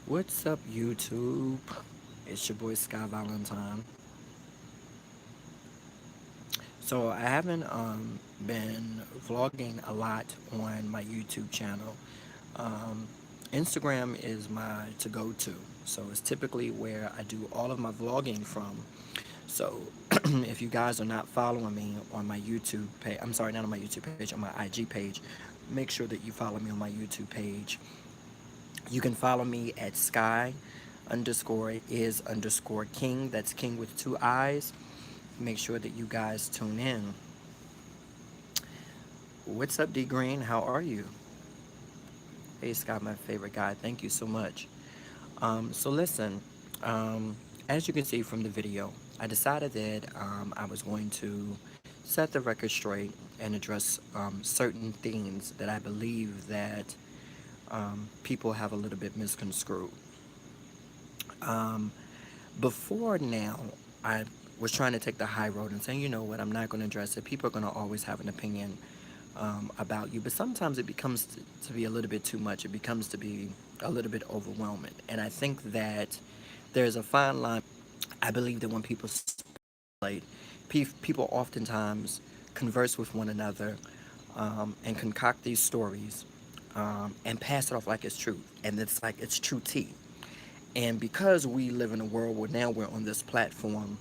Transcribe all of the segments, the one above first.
What's up, YouTube? It's your boy Skye Valentine. So I haven't been vlogging a lot on my YouTube channel. Um, Instagram is my to-go-to, so it's typically where I do all of my vlogging from. So if you guys are not following me on my YouTube page, I'm sorry, not on my YouTube page, on my IG page, make sure that you follow me on my YouTube page. You can follow me at Skye underscore is underscore king. That's king with two eyes. Make sure that you guys tune in. What's up, D Green? How are you? Hey, Scott, my favorite guy. Thank you so much. So listen, as you can see from the video, I decided that I was going to set the record straight and address certain themes that I believe that people have a little bit misconstrued. Um, Before now, I was trying to take the high road and saying, you know what, I'm not going to address it. People are going to always have an opinion about you, but sometimes it becomes to be a little bit too much. It becomes to be a little bit overwhelming. And I think that there's a fine line. I believe that when people speculate, people oftentimes converse with one another and concoct these stories and pass it off like it's true. And it's like it's true tea. And because we live in a world where now we're on this platform,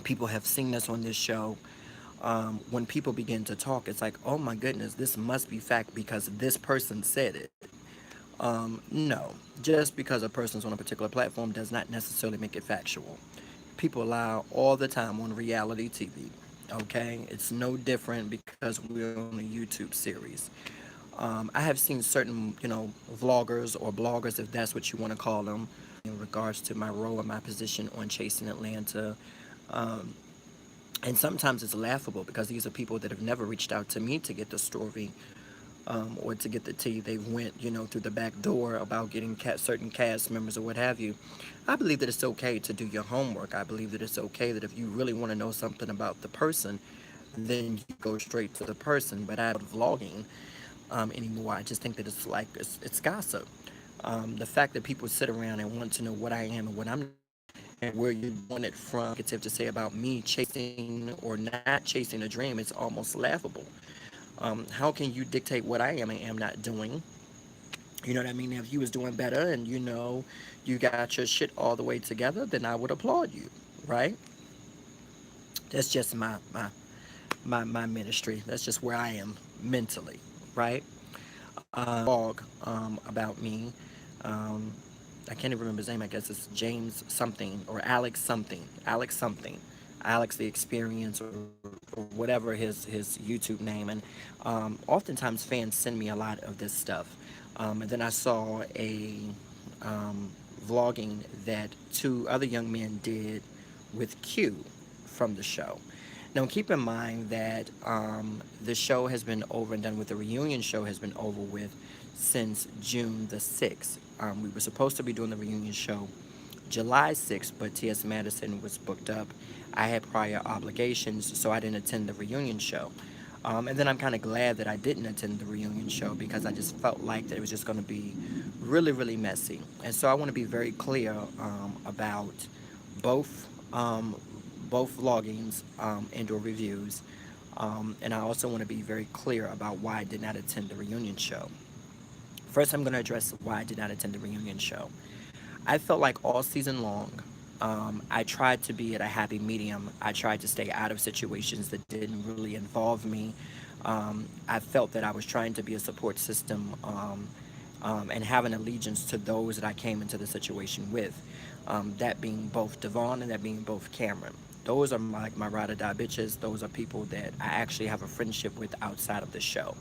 people have seen us on this show. When people begin to talk, it's like, oh my goodness, this must be fact because this person said it. No, just because a person's on a particular platform does not necessarily make it factual. People lie all the time on reality TV. Okay, it's no different because we're on a YouTube series. I have seen certain, vloggers or bloggers, if that's what you want to call them, in regards to my role and my position on Chasing Atlanta. Um, and sometimes it's laughable because these are people that have never reached out to me to get the story or to get the tea. They went, through the back door about getting certain cast members or what have you. I believe that it's okay to do your homework. I believe that it's okay that if you really want to know something about the person, then you go straight to the person. But I don't vlogging anymore. I just think that it's like it's gossip. The fact that people sit around and want to know what I am and what I'm and where you're doing it from, negative to say about me chasing or not chasing a dream, it's almost laughable. How can you dictate what I am and am not doing? You know what I mean? If you was doing better and you got your shit all the way together, then I would applaud you, right? That's just my ministry. That's just where I am mentally, right? Blog about me. Um, I can't even remember his name. I guess it's James something or Alex something. Alex something. Alex the Experience or whatever his YouTube name. And oftentimes fans send me a lot of this stuff. And then I saw a vlogging that two other young men did with Q from the show. Now, keep in mind that the show has been over and done with. The reunion show has been over with since June the 6th. We were supposed to be doing the reunion show July 6th, but T.S. Madison was booked up. I had prior obligations, so I didn't attend the reunion show. And then I'm kind of glad that I didn't attend the reunion show because I just felt like that it was just going to be really, really messy. And so I want to be very clear about both both vloggings and or reviews. And I also want to be very clear about why I did not attend the reunion show. First, I'm going to address why I did not attend the reunion show. I felt like all season long, I tried to be at a happy medium. I tried to stay out of situations that didn't really involve me. I felt that I was trying to be a support system and have an allegiance to those that I came into the situation with. That being both Devon and that being both Cameron. Those are my ride or die bitches. Those are people that I actually have a friendship with outside of the show.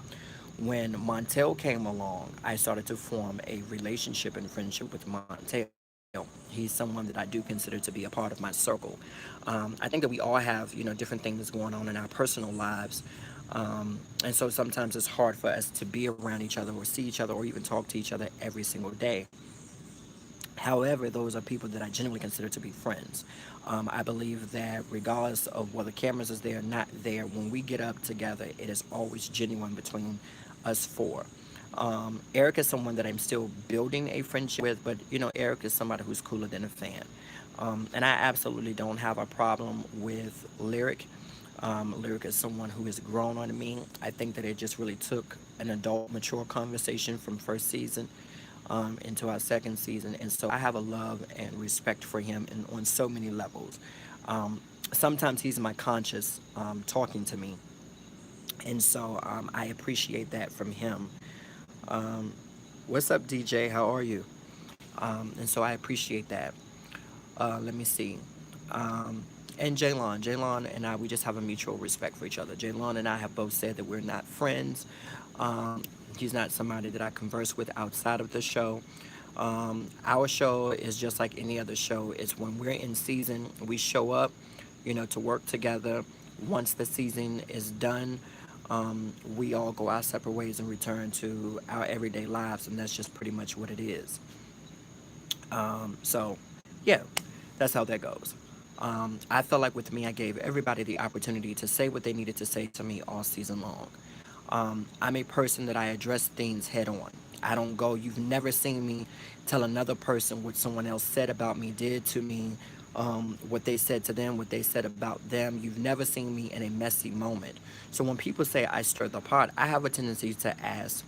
When Montel came along, I started to form a relationship and friendship with Montel. He's someone that I do consider to be a part of my circle. I think that we all have, different things going on in our personal lives. And so sometimes it's hard for us to be around each other or see each other or even talk to each other every single day. However, those are people that I genuinely consider to be friends. I believe that regardless of whether cameras is there or not there, when we get up together, it is always genuine between us four. Eric is someone that I'm still building a friendship with, but you know, Eric is somebody who's cooler than a fan. And I absolutely don't have a problem with Lyric. Lyric is someone who has grown on me. I think that it just really took an adult, mature conversation from first season into our second season. And so I have a love and respect for him on so many levels. Sometimes he's my conscious talking to me. And so I appreciate that from him. Um, what's up, DJ? How are you? And so I appreciate that. Let me see. And Jaylon and I, we just have a mutual respect for each other. Jaylon and I have both said that we're not friends. He's not somebody that I converse with outside of the show. Our show is just like any other show. It's when we're in season, we show up, you know, to work together. Once the season is done, we all go our separate ways and return to our everyday lives, and that's just pretty much what it is. So, yeah, that's how that goes. I felt like with me, I gave everybody the opportunity to say what they needed to say to me all season long. I'm a person that I address things head on. I don't go, you've never seen me tell another person what someone else said about me, did to me, what they said to them, what they said about them. You've never seen me in a messy moment. So when people say I stir the pot, I have a tendency to ask,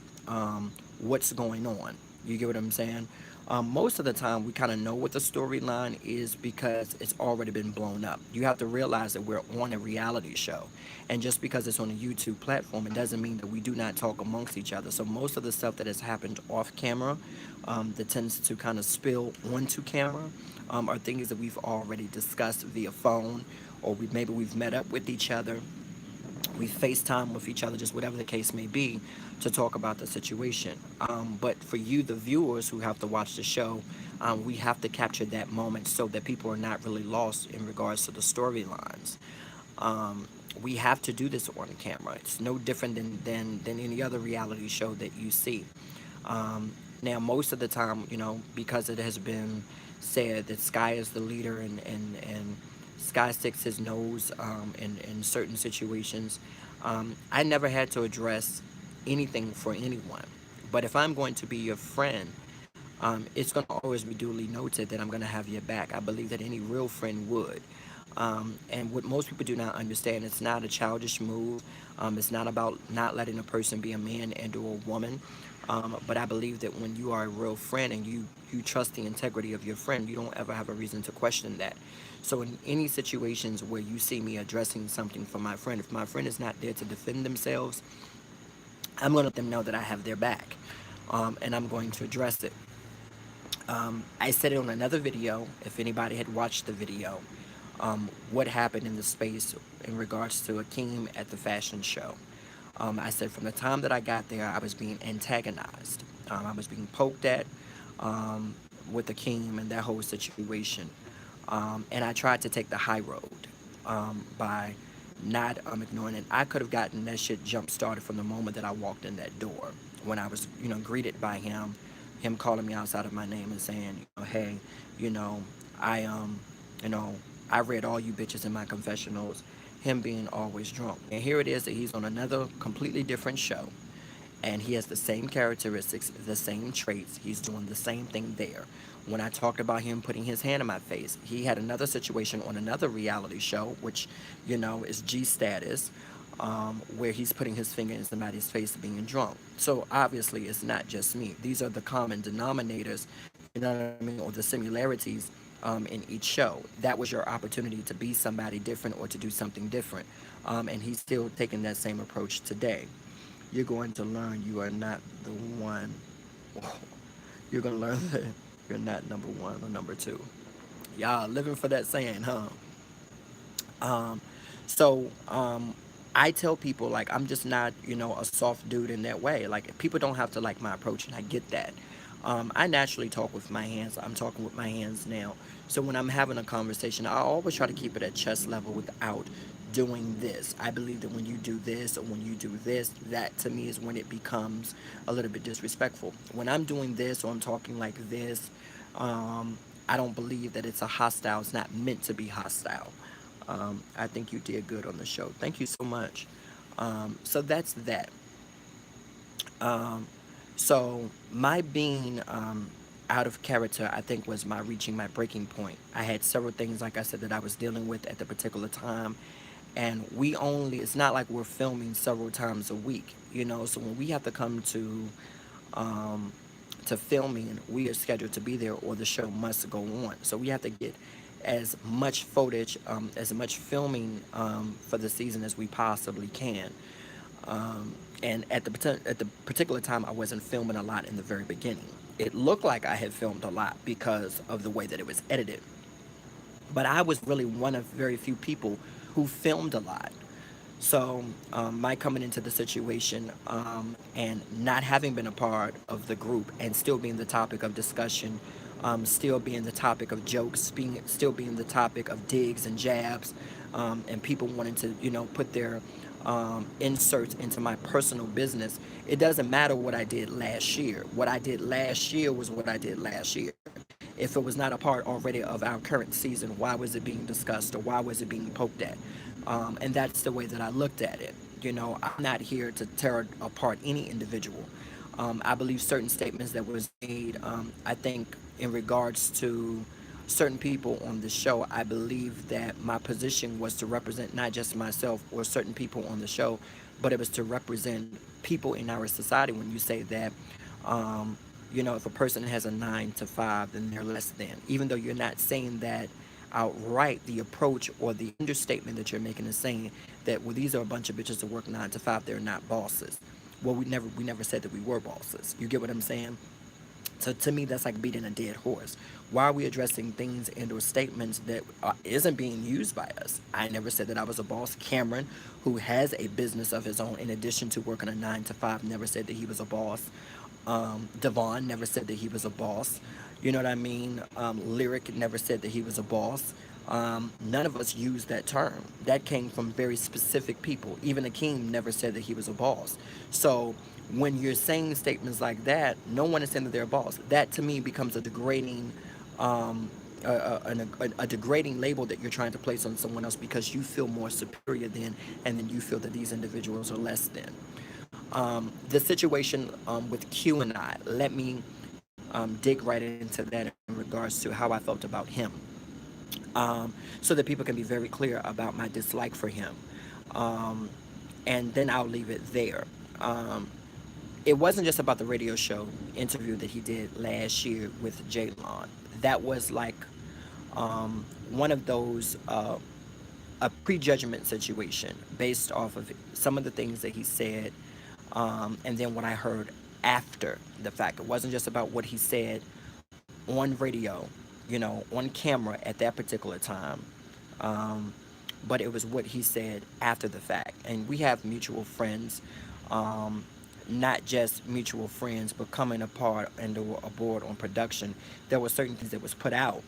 what's going on? You get what I'm saying? Most of the time, we kind of know what the storyline is because it's already been blown up. You have to realize that we're on a reality show. And just because it's on a YouTube platform, it doesn't mean that we do not talk amongst each other. So most of the stuff that has happened off camera that tends to kind of spill onto camera are things that we've already discussed via phone, or maybe we've met up with each other, we FaceTime with each other, just whatever the case may be, to talk about the situation. But for you, the viewers who have to watch the show, we have to capture that moment so that people are not really lost in regards to the storylines. We have to do this on camera. It's no different than any other reality show that you see. Now, most of the time, you know, because it has been said that Skye is the leader and Skye sticks his nose in certain situations, I never had to address anything for anyone. But if I'm going to be your friend, it's going to always be duly noted that I'm going to have your back. I believe that any real friend would. And what most people do not understand, it's not a childish move. It's not about not letting a person be a man and or a woman. But I believe that when you are a real friend and you trust the integrity of your friend, you don't ever have a reason to question that. So in any situations where you see me addressing something for my friend, if my friend is not there to defend themselves, I'm going to let them know that I have their back. And I'm going to address it. I said it on another video, if anybody had watched the video, what happened in the space in regards to Akeem at the fashion show. I said from the time that I got there, I was being antagonized. I was being poked at with Akeem and that whole situation. And I tried to take the high road by not ignoring it. I could have gotten that shit jump started from the moment that I walked in that door when I was, you know, greeted by him calling me outside of my name and saying, you know, hey, you know, I you know, I read all you bitches in my confessionals. Him being always drunk, and here it is that he's on another completely different show, and he has the same characteristics, the same traits. He's doing the same thing there. When I talked about him putting his hand in my face, he had another situation on another reality show, which, you know, is G status, where he's putting his finger in somebody's face being drunk. So obviously, it's not just me. These are the common denominators, you know what I mean, or the similarities in each show. That was your opportunity to be somebody different or to do something different. And he's still taking that same approach today. You're going to learn you are not the one. You're going to learn that you're not number one or number two. Y'all living for that saying, huh? Um, so I tell people like I'm just not, you know, a soft dude in that way. Like people don't have to like my approach, and I get that. I naturally talk with my hands. I'm talking with my hands now. So when I'm having a conversation, I always try to keep it at chest level without doing this. I believe that when you do this or when you do this, that to me is when it becomes a little bit disrespectful. When I'm doing this or I'm talking like this, I don't believe that it's a hostile. It's not meant to be hostile. I think you did good on the show. Thank you so much. So that's that. Um, So my being out of character, I think, was my reaching my breaking point. I had several things, like I said, that I was dealing with at the particular time, and we only. It's not like we're filming several times a week, you know. So when we have to come um, to filming, we are scheduled to be there, or the show must go on. So we have to get as much footage, as much filming for the season as we possibly can. And at the particular time, I wasn't filming a lot in the very beginning. It looked like I had filmed a lot because of the way that it was edited, but I was really one of very few people who filmed a lot. So, my coming into the situation and not having been a part of the group and still being the topic of discussion, still being the topic of jokes, still being the topic of digs and jabs, and people wanting to, put their inserts into my personal business. It doesn't matter what I did last year. What I did last year was what I did last year. If it was not a part already of our current season, why was it being discussed or why was it being poked at? And that's the way that I looked at it. I'm not here to tear apart any individual. I believe certain statements that was made, I think in regards to certain people on the show, I believe that my position was to represent not just myself or certain people on the show, but it was to represent people in our society. When you say that, if a person has a 9 to 5, then they're less than. Even though you're not saying that outright, the approach or the understatement that you're making is saying that, well, these are a bunch of bitches that work 9 to 5. They're not bosses. Well, we never said that we were bosses. You get what I'm saying? So to me, that's like beating a dead horse. Why are we addressing things and or statements that isn't being used by us? I never said that I was a boss. Cameron, who has a business of his own in addition to working a 9 to 5, never said that he was a boss. Devon never said that he was a boss. You know what I mean? Lyric never said that he was a boss. None of us used that term. That came from very specific people. Even Akeem never said that he was a boss. So when you're saying statements like that, no one is saying that they're a boss. That to me becomes a degrading, a degrading label that you're trying to place on someone else because you feel more superior than, and then you feel that these individuals are less than. The situation with Q and I, let me dig right into that in regards to how I felt about him, so that people can be very clear about my dislike for him. Um, and then I'll leave it there. Um, it wasn't just about the radio show interview that he did last year with Jalon. That was like one of those a prejudgment situation based off of some of the things that he said, and then what I heard after the fact. It wasn't just about what he said on radio, on camera at that particular time, um, but it was what he said after the fact. And we have mutual friends, um, not just mutual friends, but coming apart and aboard on production. There were certain things that was put out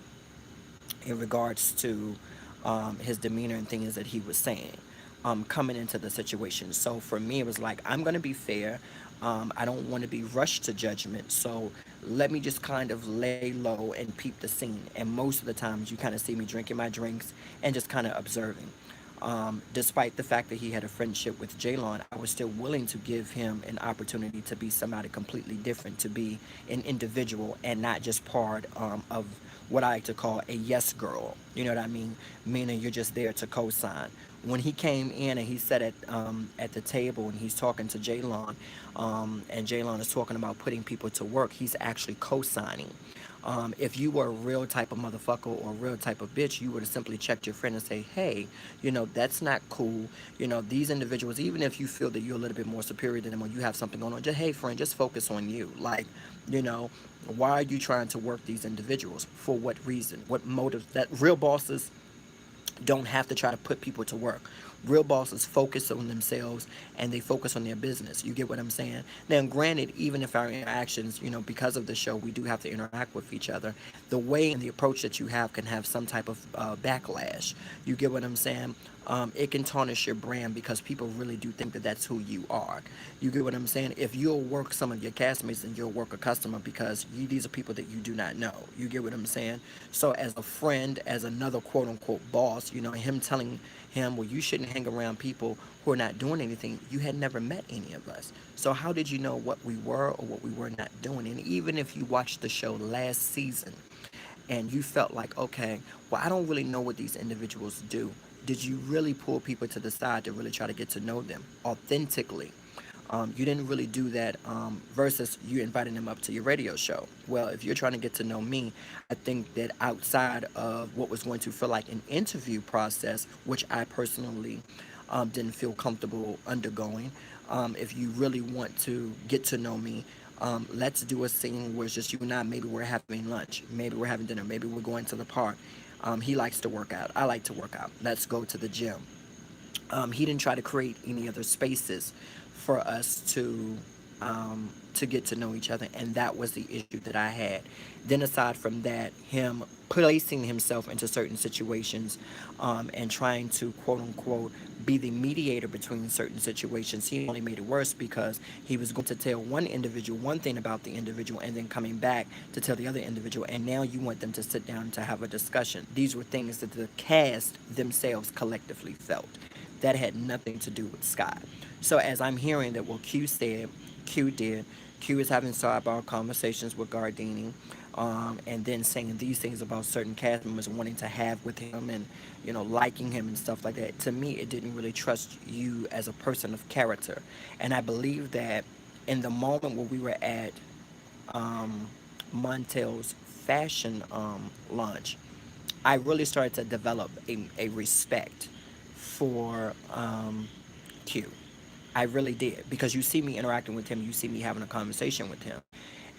in regards to his demeanor and things that he was saying coming into the situation. So for me, it was like, I'm going to be fair. I don't want to be rushed to judgment. So let me just kind of lay low and peep the scene. And most of the times, you kind of see me drinking my drinks and just kind of observing. Despite the fact that he had a friendship with Jalon, I was still willing to give him an opportunity to be somebody completely different, to be an individual and not just part of what I like to call a yes girl. You know what I mean? Meaning you're just there to co-sign. When he came in and he sat at the table and he's talking to Jalon, and Jalon is talking about putting people to work, he's actually co-signing. If you were a real type of motherfucker or a real type of bitch, you would have simply checked your friend and say, hey, that's not cool. These individuals, even if you feel that you're a little bit more superior than them or you have something going on, just, hey, friend, just focus on you. Like, you know, why are you trying to work these individuals? For what reason? What motive? That real bosses don't have to try to put people to work. Real bosses focus on themselves and they focus on their business. You get what I'm saying? Now, granted, even if our interactions, because of the show, we do have to interact with each other, the way and the approach that you have can have some type of backlash. You get what I'm saying? it can tarnish your brand because people really do think that that's who you are. You get what I'm saying? If you'll work some of your castmates, and you'll work a customer because these are people that you do not know. You get what I'm saying? So as a friend, as another quote unquote boss, him telling him, well, you shouldn't hang around people who are not doing anything. You had never met any of us. So how did you know what we were or what we were not doing? And even if you watched the show last season, and you felt like, okay, well, I don't really know what these individuals do. Did you really pull people to the side to really try to get to know them authentically? You didn't really do that versus you inviting them up to your radio show. Well, if you're trying to get to know me, I think that outside of what was going to feel like an interview process, which I personally didn't feel comfortable undergoing, if you really want to get to know me, let's do a scene where it's just you and I. Maybe we're having lunch. Maybe we're having dinner. Maybe we're going to the park. He likes to work out. I like to work out. Let's go to the gym. He didn't try to create any other spaces for us to get to know each other, and that was the issue that I had. Then aside from that, him placing himself into certain situations, and trying to quote unquote be the mediator between certain situations, he only made it worse because he was going to tell one individual one thing about the individual and then coming back to tell the other individual, and now you want them to sit down to have a discussion. These were things that the cast themselves collectively felt that had nothing to do with Skye. So as I'm hearing that what Q said, Q did, Q is having sidebar conversations with Gardini, and then saying these things about certain cast members wanting to have with him, and liking him and stuff like that. To me, it didn't really trust you as a person of character, and I believe that in the moment where we were at um, Montel's fashion launch, I really started to develop a respect for Q. I really did, because you see me interacting with him, you see me having a conversation with him,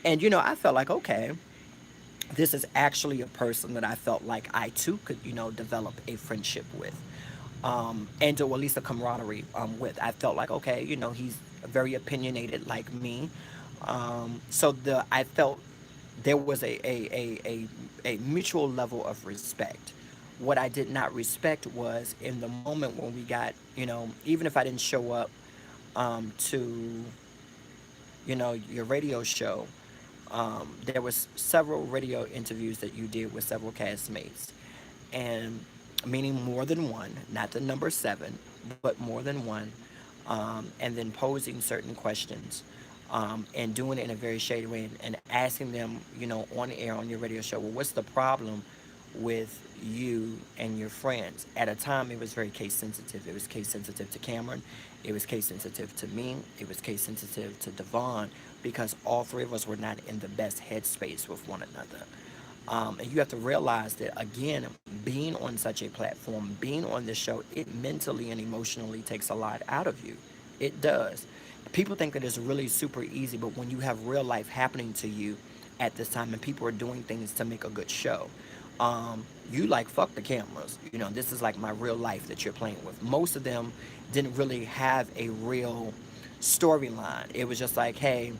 and I felt like, okay, this is actually a person that I felt like I too could develop a friendship with, and or at least a camaraderie with. I felt like, okay, he's very opinionated like me, so I felt there was a mutual level of respect. What I did not respect was in the moment when we got, even if I didn't show up to, your radio show, there was several radio interviews that you did with several castmates, and meaning more than one, not the number seven, but more than one, and then posing certain questions, and doing it in a very shady way, and asking them, on air on your radio show, well, what's the problem with you and your friends? At a time, it was very case sensitive. It was case sensitive to Cameron. It was case sensitive to me. It was case sensitive to Devon, because all three of us were not in the best headspace with one another. And you have to realize that, again, being on such a platform, being on this show, it mentally and emotionally takes a lot out of you. It does. People think that it's really super easy, but when you have real life happening to you at this time and people are doing things to make a good show, you like, fuck the cameras. This is like my real life that you're playing with. Most of them didn't really have a real storyline. It was just like, hey,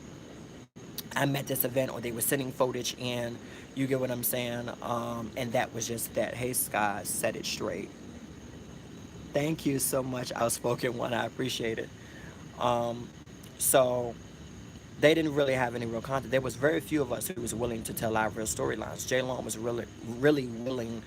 I'm at this event, or they were sending footage in. You get what I'm saying? And that was just that. Hey, Skye, set it straight. Thank you so much, Outspoken One. I appreciate it. Um, so they didn't really have any real content. There was very few of us who was willing to tell our real storylines. Jay Long was really, really willing,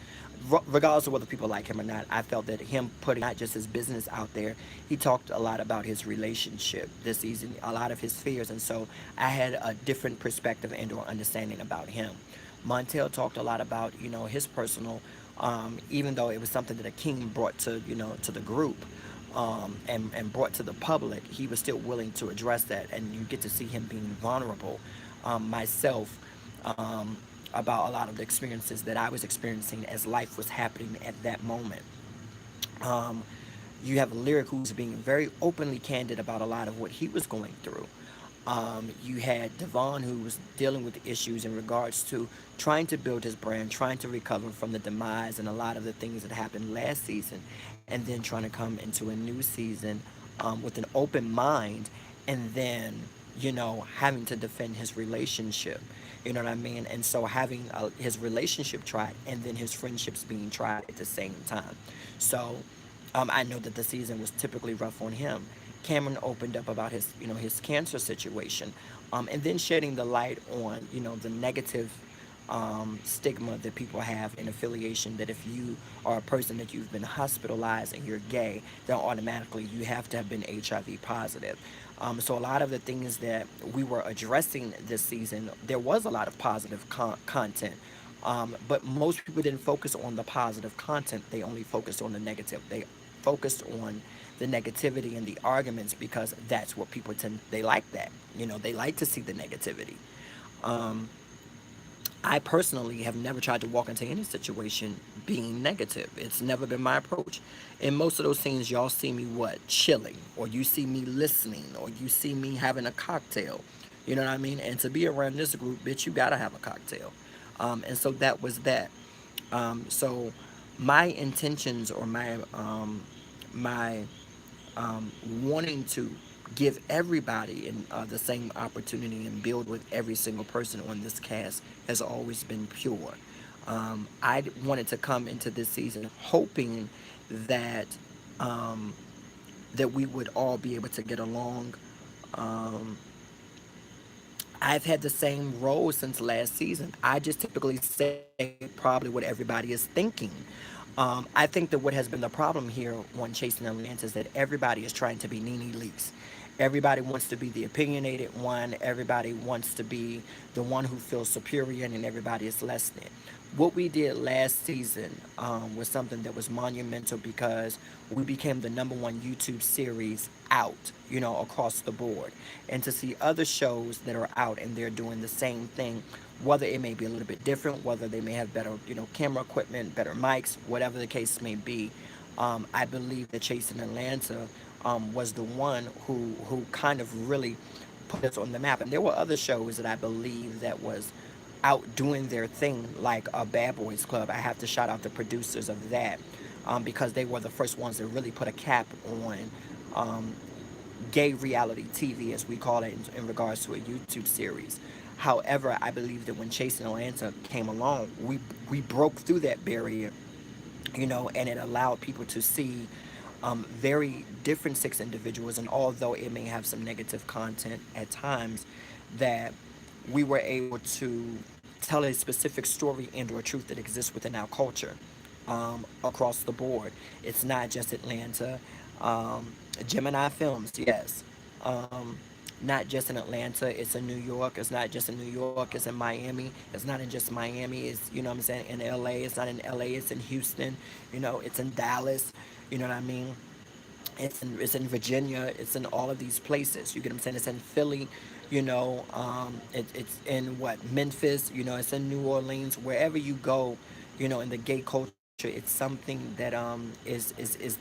regardless of whether people like him or not. I felt that him putting not just his business out there, he talked a lot about his relationship this season, a lot of his fears, and so I had a different perspective and or understanding about him. Montel talked a lot about his personal, even though it was something that a king brought to to the group, and brought to the public, he was still willing to address that, and you get to see him being vulnerable. Myself, about a lot of the experiences that I was experiencing as life was happening at that moment. Um, you have Lyric, who's being very openly candid about a lot of what he was going through. You had Devon, who was dealing with issues in regards to trying to build his brand, trying to recover from the demise and a lot of the things that happened last season, and then trying to come into a new season with an open mind, and then, having to defend his relationship. You know what I mean? And so having his relationship tried, and then his friendships being tried at the same time. So I know that the season was typically rough on him. Cameron opened up about his, his cancer situation, and then shedding the light on, the negative stigma that people have in affiliation. That if you are a person that you've been hospitalized and you're gay, then automatically you have to have been HIV positive. So a lot of the things that we were addressing this season, there was a lot of positive content. But most people didn't focus on the positive content. They only focused on the negative. They focused on the negativity and the arguments because that's what people tend. They like that. They like to see the negativity. Um, I personally have never tried to walk into any situation being negative. It's never been my approach. In most of those scenes, y'all see me what? Chilling, or you see me listening, or you see me having a cocktail. You know what I mean? And to be around this group, bitch, you gotta have a cocktail. And so that was that. So my intentions or my wanting to give everybody the same opportunity and build with every single person on this cast has always been pure. I wanted to come into this season hoping that um, that we would all be able to get along. Um, I've had the same role since last season. I just typically say probably what everybody is thinking. I think that what has been the problem here on Chasing Atlanta is that everybody is trying to be Nene Leakes. Everybody wants to be the opinionated one. Everybody wants to be the one who feels superior, and everybody is less than. What we did last season was something that was monumental because we became the number one YouTube series out, across the board. And to see other shows that are out and they're doing the same thing, whether it may be a little bit different, whether they may have better, camera equipment, better mics, whatever the case may be, I believe that Chasing Atlanta was the one who kind of really put us on the map. And there were other shows that I believe that was out doing their thing, like a Bad Boys Club. I have to shout out the producers of that because they were the first ones that really put a cap on um, gay reality TV, as we call it, in regards to a YouTube series. However, I believe that when Chasing Atlanta came along, we broke through that barrier, and it allowed people to see very different six individuals. And although it may have some negative content at times, that we were able to tell a specific story and or truth that exists within our culture across the board. It's not just Atlanta. Gemini Films, yes. Um, Not just in Atlanta, it's in New York. It's not just in New York, it's in Miami. It's not in just Miami, it's, what I'm saying, in LA. It's not in LA, it's in Houston. It's in Dallas. You know what I mean? It's in Virginia. It's in all of these places. You get what I'm saying? It's in Philly. It's in what, Memphis. It's in New Orleans. Wherever you go, in the gay culture, it's something that is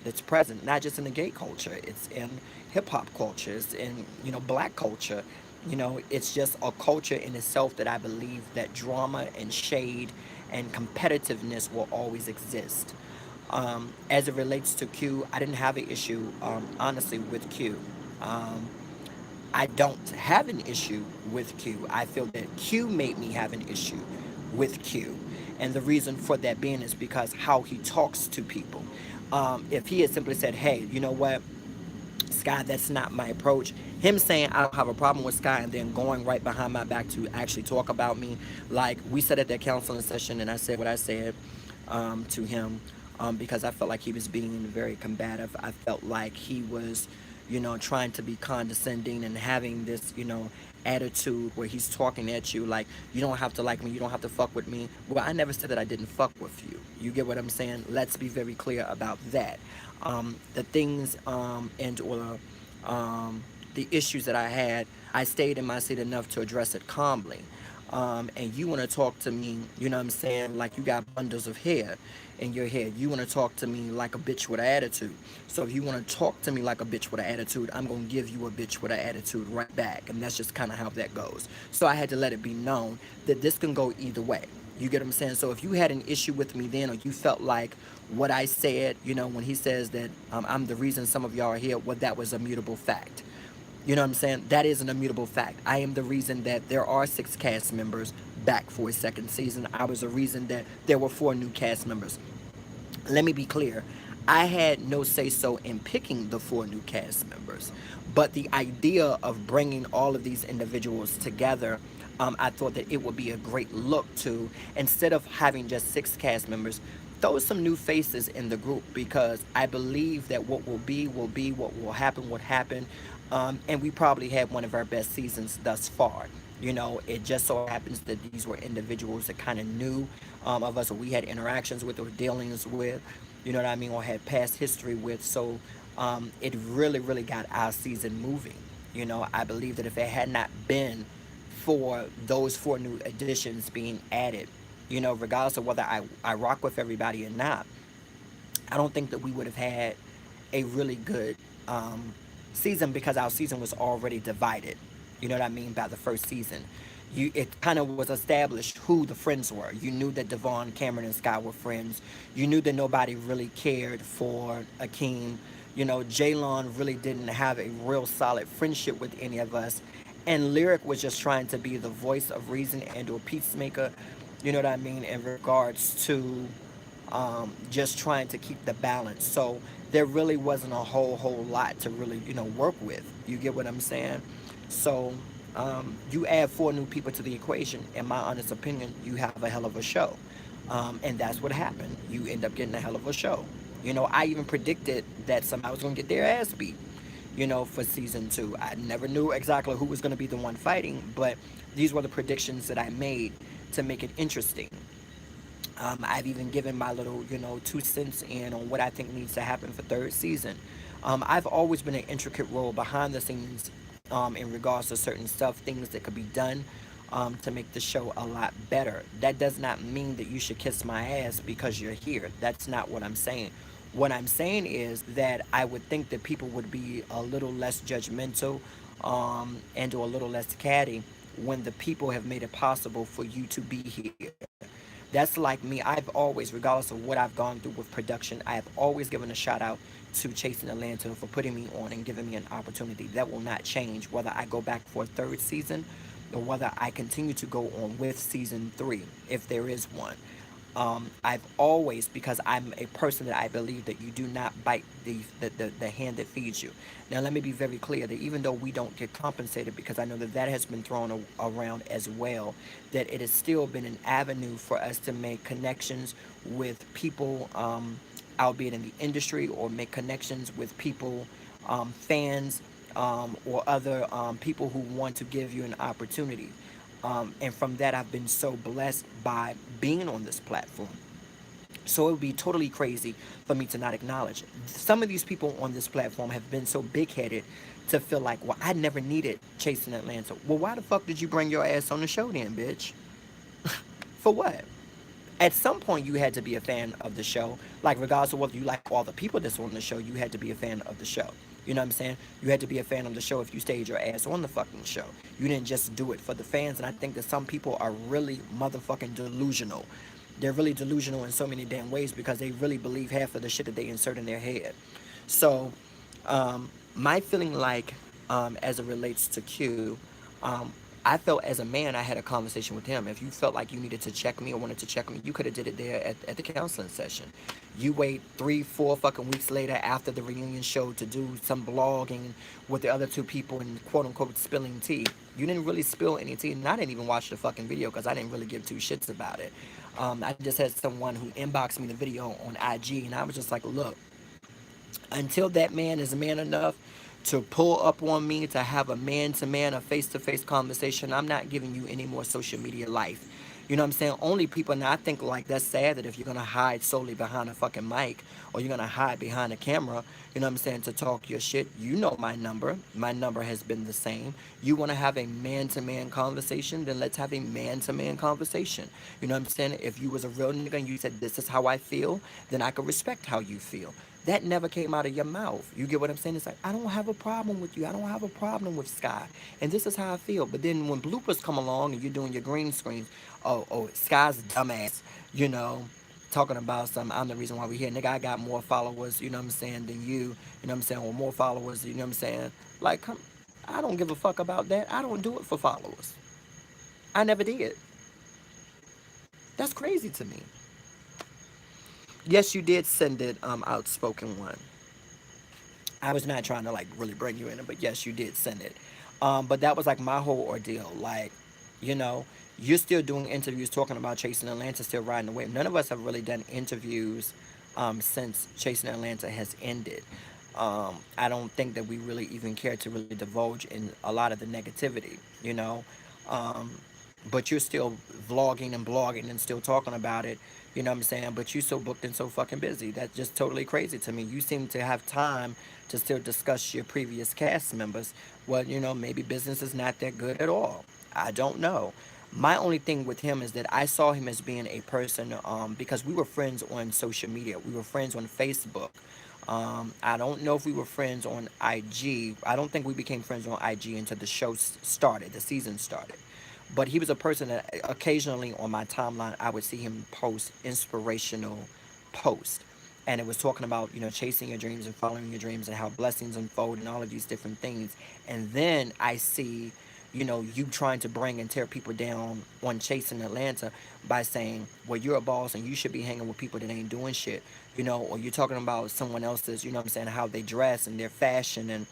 that's present. Not just in the gay culture. It's in hip hop culture. It's in black culture. It's just a culture in itself that I believe that drama and shade and competitiveness will always exist. As it relates to Q, I didn't have an issue, honestly, with Q. Um, I don't have an issue with Q. I feel that Q made me have an issue with Q. And the reason for that being is because how he talks to people. If he had simply said, hey, you know what, Skye, that's not my approach. Him saying I don't have a problem with Skye and then going right behind my back to actually talk about me. Like we said at that counseling session, and I said what I said to him because I felt like he was being very combative. I felt like he was, trying to be condescending and having this, attitude where he's talking at you like, you don't have to like me, you don't have to fuck with me. Well, I never said that I didn't fuck with you. You get what I'm saying? Let's be very clear about that. The things and or the issues that I had, I stayed in my seat enough to address it calmly. And you want to talk to me, what I'm saying, like you got bundles of hair in your head. You want to talk to me like a bitch with an attitude. So if you want to talk to me like a bitch with an attitude, I'm going to give you a bitch with an attitude right back. And that's just kind of how that goes. So I had to let it be known that this can go either way. You get what I'm saying? So if you had an issue with me then, or you felt like what I said, when he says that I'm the reason some of y'all are here, well, that was a mutable fact. You know what I'm saying? That is an immutable fact. I am the reason that there are 6 cast members back for a second season. I was the reason that there were 4 new cast members. Let me be clear. I had no say so in picking the four new cast members, but the idea of bringing all of these individuals together, I thought that it would be a great look to, instead of having just six cast members, throw some new faces in the group, because I believe that what will be, what will happen would happen, and we probably had one of our best seasons thus far. You know, it just so happens that these were individuals that kind of knew of us, or we had interactions with or dealings with, you know what I mean, or had past history with. So it really, really got our season moving. You know, I believe that if it had not been for those four new additions being added, you know, regardless of whether I rock with everybody or not, I don't think that we would have had a really good season, because our season was already divided. You know what I mean by the first season. It kind of was established who the friends were. You knew that Devon, Cameron, and Skye were friends. You knew that nobody really cared for Akeem. You know, Jaylon really didn't have a real solid friendship with any of us. And Lyric was just trying to be the voice of reason and or peacemaker, you know what I mean, in regards to just trying to keep the balance. So there really wasn't a whole lot to really, you know, work with. You get what I'm saying? So you add four new people to the equation, in my honest opinion, you have a hell of a show. And that's what happened. You end up getting a hell of a show. You know, I even predicted that somebody was going to get their ass beat, you know, for season two. I never knew exactly who was going to be the one fighting, but these were the predictions that I made to make it interesting. I've even given my little, you know, 2 cents in on what I think needs to happen for third season. I've always been an intricate role behind the scenes in regards to certain stuff, things that could be done to make the show a lot better. That does not mean that you should kiss my ass because you're here. That's not what I'm saying. What I'm saying is that I would think that people would be a little less judgmental and or a little less catty when the people have made it possible for you to be here. That's like me. I've always, regardless of what I've gone through with production, I have always given a shout out to Chasing Atlanta for putting me on and giving me an opportunity. That will not change whether I go back for a third season or whether I continue to go on with season three, if there is one. I've always, because I'm a person that I believe that you do not bite the hand that feeds you. Now, let me be very clear that even though we don't get compensated, because I know that that has been thrown around as well, that it has still been an avenue for us to make connections with people, albeit in the industry, or make connections with people, fans, or other people who want to give you an opportunity. And from that, I've been so blessed by being on this platform. So it would be totally crazy for me to not acknowledge it. Some of these people on this platform have been so big headed to feel like, well, I never needed Chasing Atlanta. Well, why the fuck did you bring your ass on the show then, bitch? For what? At some point, you had to be a fan of the show. Like, regardless of whether you like all the people that's on the show, you had to be a fan of the show. You know what I'm saying? You had to be a fan of the show if you stayed your ass on the fucking show. You didn't just do it for the fans. And I think that some people are really motherfucking delusional. They're really delusional in so many damn ways because they really believe half of the shit that they insert in their head. So, my feeling like, as it relates to Q, um, I felt as a man I had a conversation with him. If you felt like you needed to check me or wanted to check me, you could have did it there at the counseling session. You wait 3, 4 fucking weeks later after the reunion show to do some blogging with the other two people and quote unquote spilling tea. You didn't really spill any tea, and I didn't even watch the fucking video because I didn't really give two shits about it. I just had someone who inboxed me the video on IG, and I was just like, look, until that man is man enough to pull up on me, to have a man to man, a face to face conversation, I'm not giving you any more social media life. You know what I'm saying? Only people, now I think like that's sad that if you're gonna hide solely behind a fucking mic or you're gonna hide behind a camera, you know what I'm saying, to talk your shit, you know my number. My number has been the same. You wanna have a man to man conversation, then let's have a man to man conversation. You know what I'm saying? If you was a real nigga and you said this is how I feel, then I could respect how you feel. That never came out of your mouth. You get what I'm saying? It's like, I don't have a problem with you. I don't have a problem with Skye. And this is how I feel. But then when bloopers come along and you're doing your green screen, oh, Skye's dumbass, you know, talking about something, I'm the reason why we're here. Nigga, I got more followers, you know what I'm saying, than you know what I'm saying, or more followers, you know what I'm saying? Like, come, I don't give a fuck about that. I don't do it for followers. I never did. That's crazy to me. Yes, you did send it, outspoken one. I was not trying to like really bring you in it, but yes, you did send it. But that was like my whole ordeal. Like, you know, you're still doing interviews talking about Chasing Atlanta, still riding the wave. None of us have really done interviews since Chasing Atlanta has ended. I don't think that we really even care to really divulge in a lot of the negativity, you know. Um, but you're still vlogging and blogging and still talking about it, you know what I'm saying? But you're so booked and so fucking busy. That's just totally crazy to me. You seem to have time to still discuss your previous cast members. Well, you know, maybe business is not that good at all. I don't know. My only thing with him is that I saw him as being a person, because we were friends on social media. We were friends on Facebook. I don't know if we were friends on IG. I don't think we became friends on IG until the show started, the season started. But he was a person that occasionally on my timeline I would see him post inspirational posts. And it was talking about, you know, chasing your dreams and following your dreams and how blessings unfold and all of these different things. And then I see, you know, you trying to bring and tear people down on Chasing Atlanta by saying, well, you're a boss and you should be hanging with people that ain't doing shit, you know, or you're talking about someone else's, you know what I'm saying, how they dress and their fashion and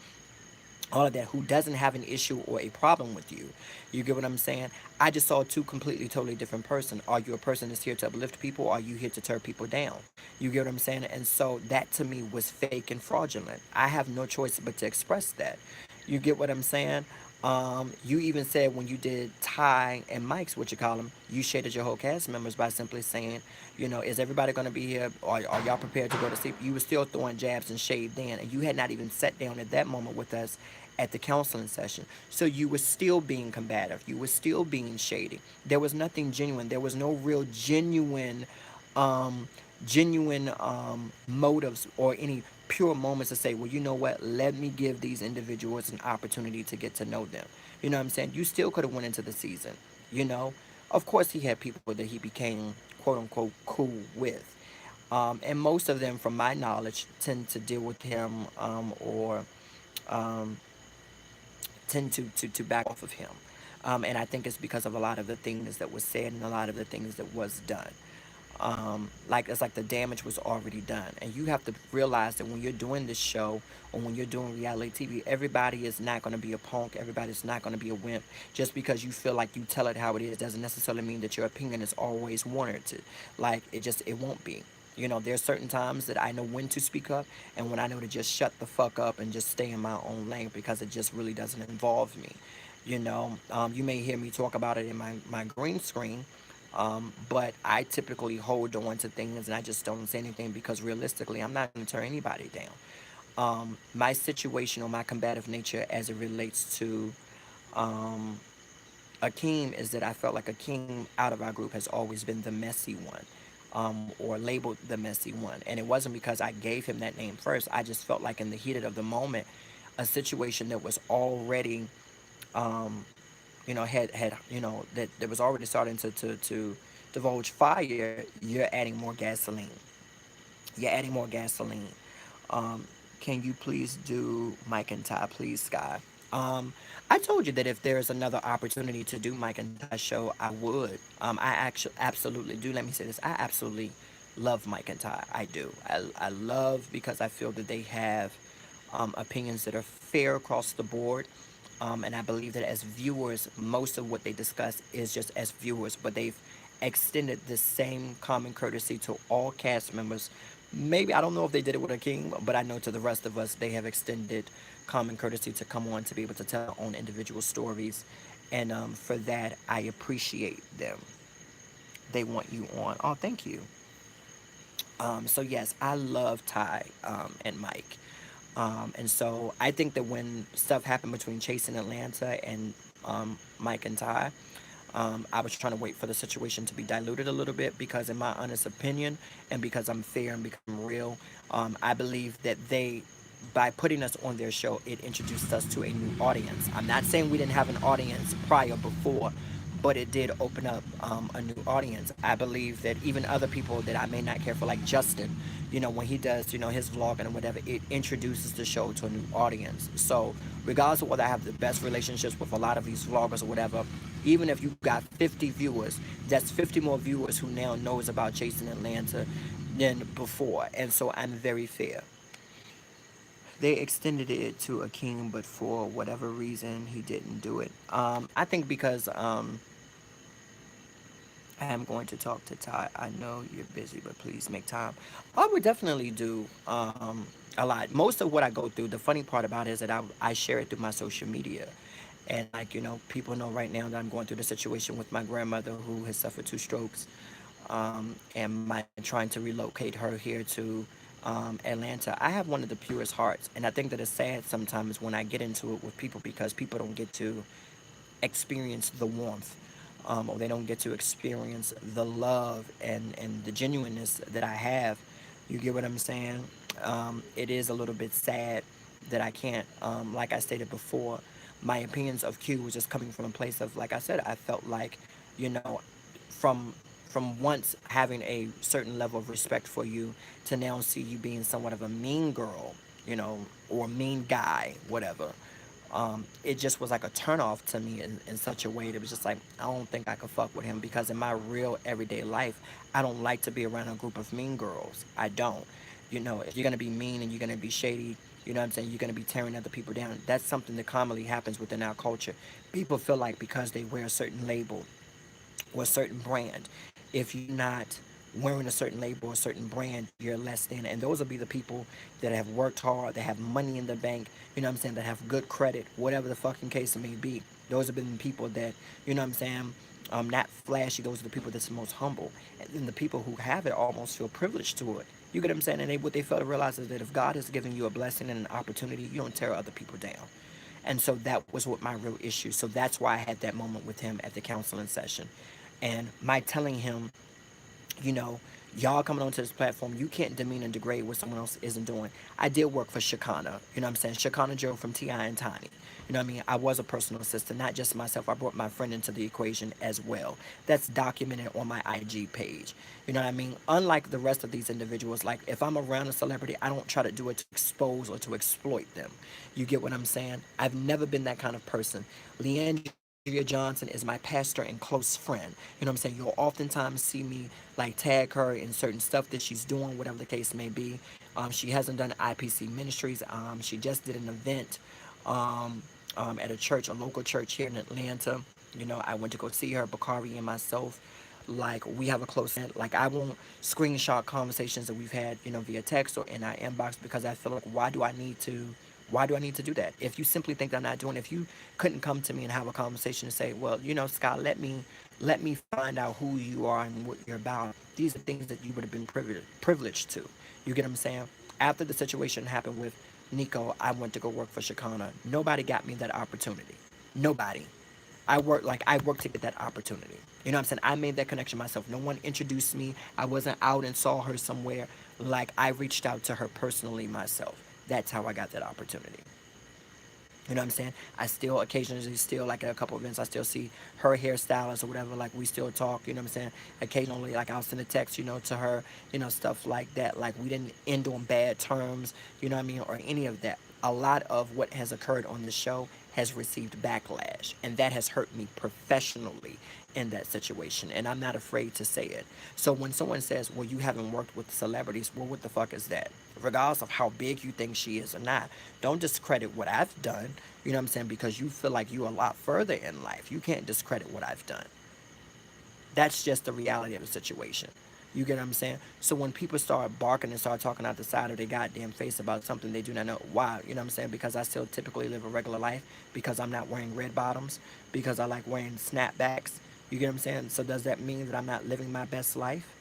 all of that, who doesn't have an issue or a problem with you. You get what I'm saying? I just saw two completely, totally different person. Are you a person that's here to uplift people? Or are you here to tear people down? You get what I'm saying? And so that to me was fake and fraudulent. I have no choice but to express that. You get what I'm saying? You even said when you did Ty and Mike's, what you call them, you shaded your whole cast members by simply saying, you know, is everybody going to be here? Or are y'all prepared to go to sleep? You were still throwing jabs and shade then, and you had not even sat down at that moment with us at the counseling session. So you were still being combative. You were still being shady. There was nothing genuine. There was no real um, genuine motives or any pure moments to say, well, you know what? Let me give these individuals an opportunity to get to know them. You know what I'm saying? You still could have went into the season. You know, of course, he had people that he became quote unquote cool with. And most of them, from my knowledge, tend to deal with him or um, tend to back off of him. And I think it's because of a lot of the things that was said and a lot of the things that was done. Like it's like the damage was already done, and you have to realize that when you're doing this show or when you're doing reality TV, everybody is not going to be a punk. Everybody's not going to be a wimp. Just because you feel like you tell it how it is doesn't necessarily mean that your opinion is always warranted. Like it won't be. You know, there's certain times that I know when to speak up and when I know to just shut the fuck up and just stay in my own lane because it just really doesn't involve me. You know, you may hear me talk about it in my green screen, but I typically hold on to things and I just don't say anything because realistically, I'm not going to turn anybody down. My situation or my combative nature as it relates to um, Akeem is that I felt like Akeem out of our group has always been the messy one, or labeled the messy one. And it wasn't because I gave him that name first. I just felt like in the heat of the moment, a situation that was already, um, you know, had that was already starting to divulge fire. You're adding more gasoline. You're adding more gasoline. Um, can you please do Mike and Ty, please, Skye? Um, I told you that if there's another opportunity to do Mike and Ty's show, I would. I actually absolutely do. Let me say this: I absolutely love Mike and Ty. I do. I love because I feel that they have opinions that are fair across the board. And I believe that as viewers, most of what they discuss is just as viewers, but they've extended the same common courtesy to all cast members. Maybe I don't know if they did it with a king, but I know to the rest of us, they have extended common courtesy to come on to be able to tell their own individual stories. And for that, I appreciate them. They want you on. Oh, thank you. So yes, I love Ty and Mike. And so I think that when stuff happened between Chase and Atlanta and Mike and Ty, I was trying to wait for the situation to be diluted a little bit because, in my honest opinion, and because I'm fair and because I'm real, I believe that they, by putting us on their show, it introduced us to a new audience. I'm not saying we didn't have an audience prior before, but it did open up a new audience. I believe that even other people that I may not care for, like Justin, you know, when he does, you know, his vlogging or whatever, it introduces the show to a new audience. So regardless of whether I have the best relationships with a lot of these vloggers or whatever, even if you got 50 viewers, that's 50 more viewers who now knows about Chasing Atlanta, than before, and so I'm very fair. They extended it to Akeem, but for whatever reason, he didn't do it. I think because I am going to talk to Ty. I know you're busy, but please make time. I would definitely do a lot. Most of what I go through, the funny part about it is that I share it through my social media. And, like, people know right now that I'm going through the situation with my grandmother who has suffered 2 strokes, and my trying to relocate her here to Atlanta. I have one of the purest hearts, and I think that it's sad sometimes when I get into it with people because people don't get to experience the warmth, or they don't get to experience the love and the genuineness that I have. You get what I'm saying? It is a little bit sad that I can't, like I stated before, my opinions of Q was just coming from a place of, like I said, I felt like, you know, from once having a certain level of respect for you to now see you being somewhat of a mean girl, or mean guy, whatever. It just was like a turnoff to me in such a way that was just like, I don't think I could fuck with him because in my real everyday life, I don't like to be around a group of mean girls. I don't. If you're gonna be mean and you're gonna be shady, you know what I'm saying, you're gonna be tearing other people down. That's something that commonly happens within our culture. People feel like because they wear a certain label or a certain brand, if you're not wearing a certain label or a certain brand, you're less than. And those will be the people that have worked hard, that have money in the bank, you know what I'm saying, that have good credit, whatever the fucking case it may be. Those have been the people that, you know what I'm saying, not flashy. Those are the people that's the most humble. And then the people who have it almost feel privileged to it. You get what I'm saying? And what they fail to realize is that if God has given you a blessing and an opportunity, you don't tear other people down. And so that was what my real issue. So that's why I had that moment with him at the counseling session. And my telling him, you know, y'all coming onto this platform, you can't demean and degrade what someone else isn't doing. I did work for Shakana, you know what I'm saying? Shakana Joe from T.I. and Tani. You know what I mean? I was a personal assistant, not just myself. I brought my friend into the equation as well. That's documented on my IG page. You know what I mean? Unlike the rest of these individuals, like if I'm around a celebrity, I don't try to do it to expose or to exploit them. You get what I'm saying? I've never been that kind of person. Leandria Johnson is my pastor and close friend. You know what I'm saying? You'll oftentimes see me like tag her in certain stuff that she's doing, whatever the case may be. She hasn't done IPC Ministries. She just did an event um, at a church, a local church here in Atlanta. I went to go see her, Bakari and myself. Like, we have a close friend. Like, I won't screenshot conversations that we've had, via text or in our inbox because I feel like, why do I need to do that? If you simply think that I'm not doing it, if you couldn't come to me and have a conversation and say, well, Scott, let me find out who you are and what you're about. These are things that you would have been privileged to. You get what I'm saying? After the situation happened with Nico, I went to go work for Shakana. Nobody got me that opportunity. Nobody. I worked to get that opportunity. You know what I'm saying? I made that connection myself. No one introduced me. I wasn't out and saw her somewhere. Like, I reached out to her personally myself. That's how I got that opportunity. You know what I'm saying? I still occasionally still like at a couple events I still see her hairstylist or whatever, like we still talk, you know what I'm saying? Occasionally like I'll send a text, to her, stuff like that. Like we didn't end on bad terms, you know what I mean, or any of that. A lot of what has occurred on the show has received backlash, and that has hurt me professionally in that situation, and I'm not afraid to say it. So when someone says, well, you haven't worked with celebrities, well, what the fuck is that? Regardless of how big you think she is or not, don't discredit what I've done, you know what I'm saying, because you feel like you're a lot further in life. You can't discredit what I've done. That's just the reality of the situation. You get what I'm saying? So when people start barking and start talking out the side of their goddamn face about something they do not know, why? You know what I'm saying? Because I still typically live a regular life, because I'm not wearing red bottoms, because I like wearing snapbacks. You get what I'm saying? So does that mean that I'm not living my best life?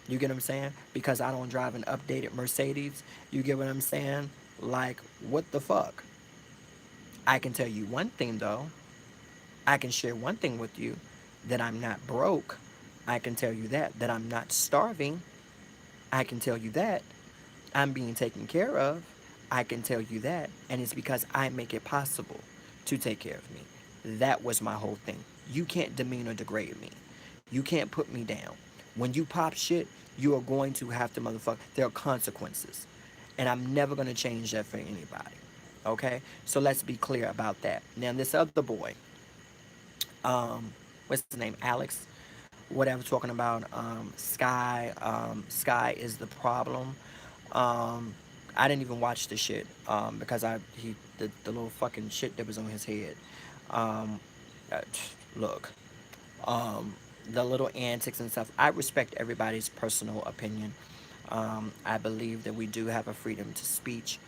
You get what I'm saying? Because I don't drive an updated Mercedes. You get what I'm saying? Like, what the fuck? I can tell you one thing though. I can share one thing with you, that I'm not broke. I can tell you that I'm not starving. I can tell you that I'm being taken care of. I can tell you that. And it's because I make it possible to take care of me. That was my whole thing. You can't demean or degrade me. You can't put me down. When you pop shit, you are going to have to motherfucker. There are consequences. And I'm never going to change that for anybody. Okay? So let's be clear about that. Now, this other boy, what's his name? Alex. whatever talking about Skye. Skye is the problem. Um, I didn't even watch the shit because the little fucking shit that was on his head. Um, uh, look, um, the little antics and stuff. I respect everybody's personal opinion. I believe that we do have a freedom to speech.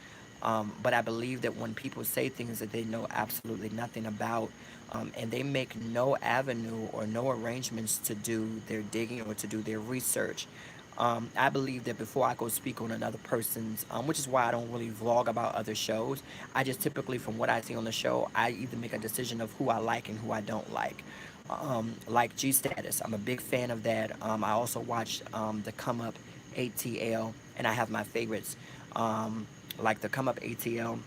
But I believe that when people say things that they know absolutely nothing about, and they make no avenue or no arrangements to do their digging or to do their research, I believe that before I go speak on another person's, which is why I don't really vlog about other shows, I just typically, from what I see on the show, I either make a decision of who I like and who I don't like. Like G Status, I'm a big fan of that. I also watched the Come Up ATL, and I have my favorites, like the Come Up ATL.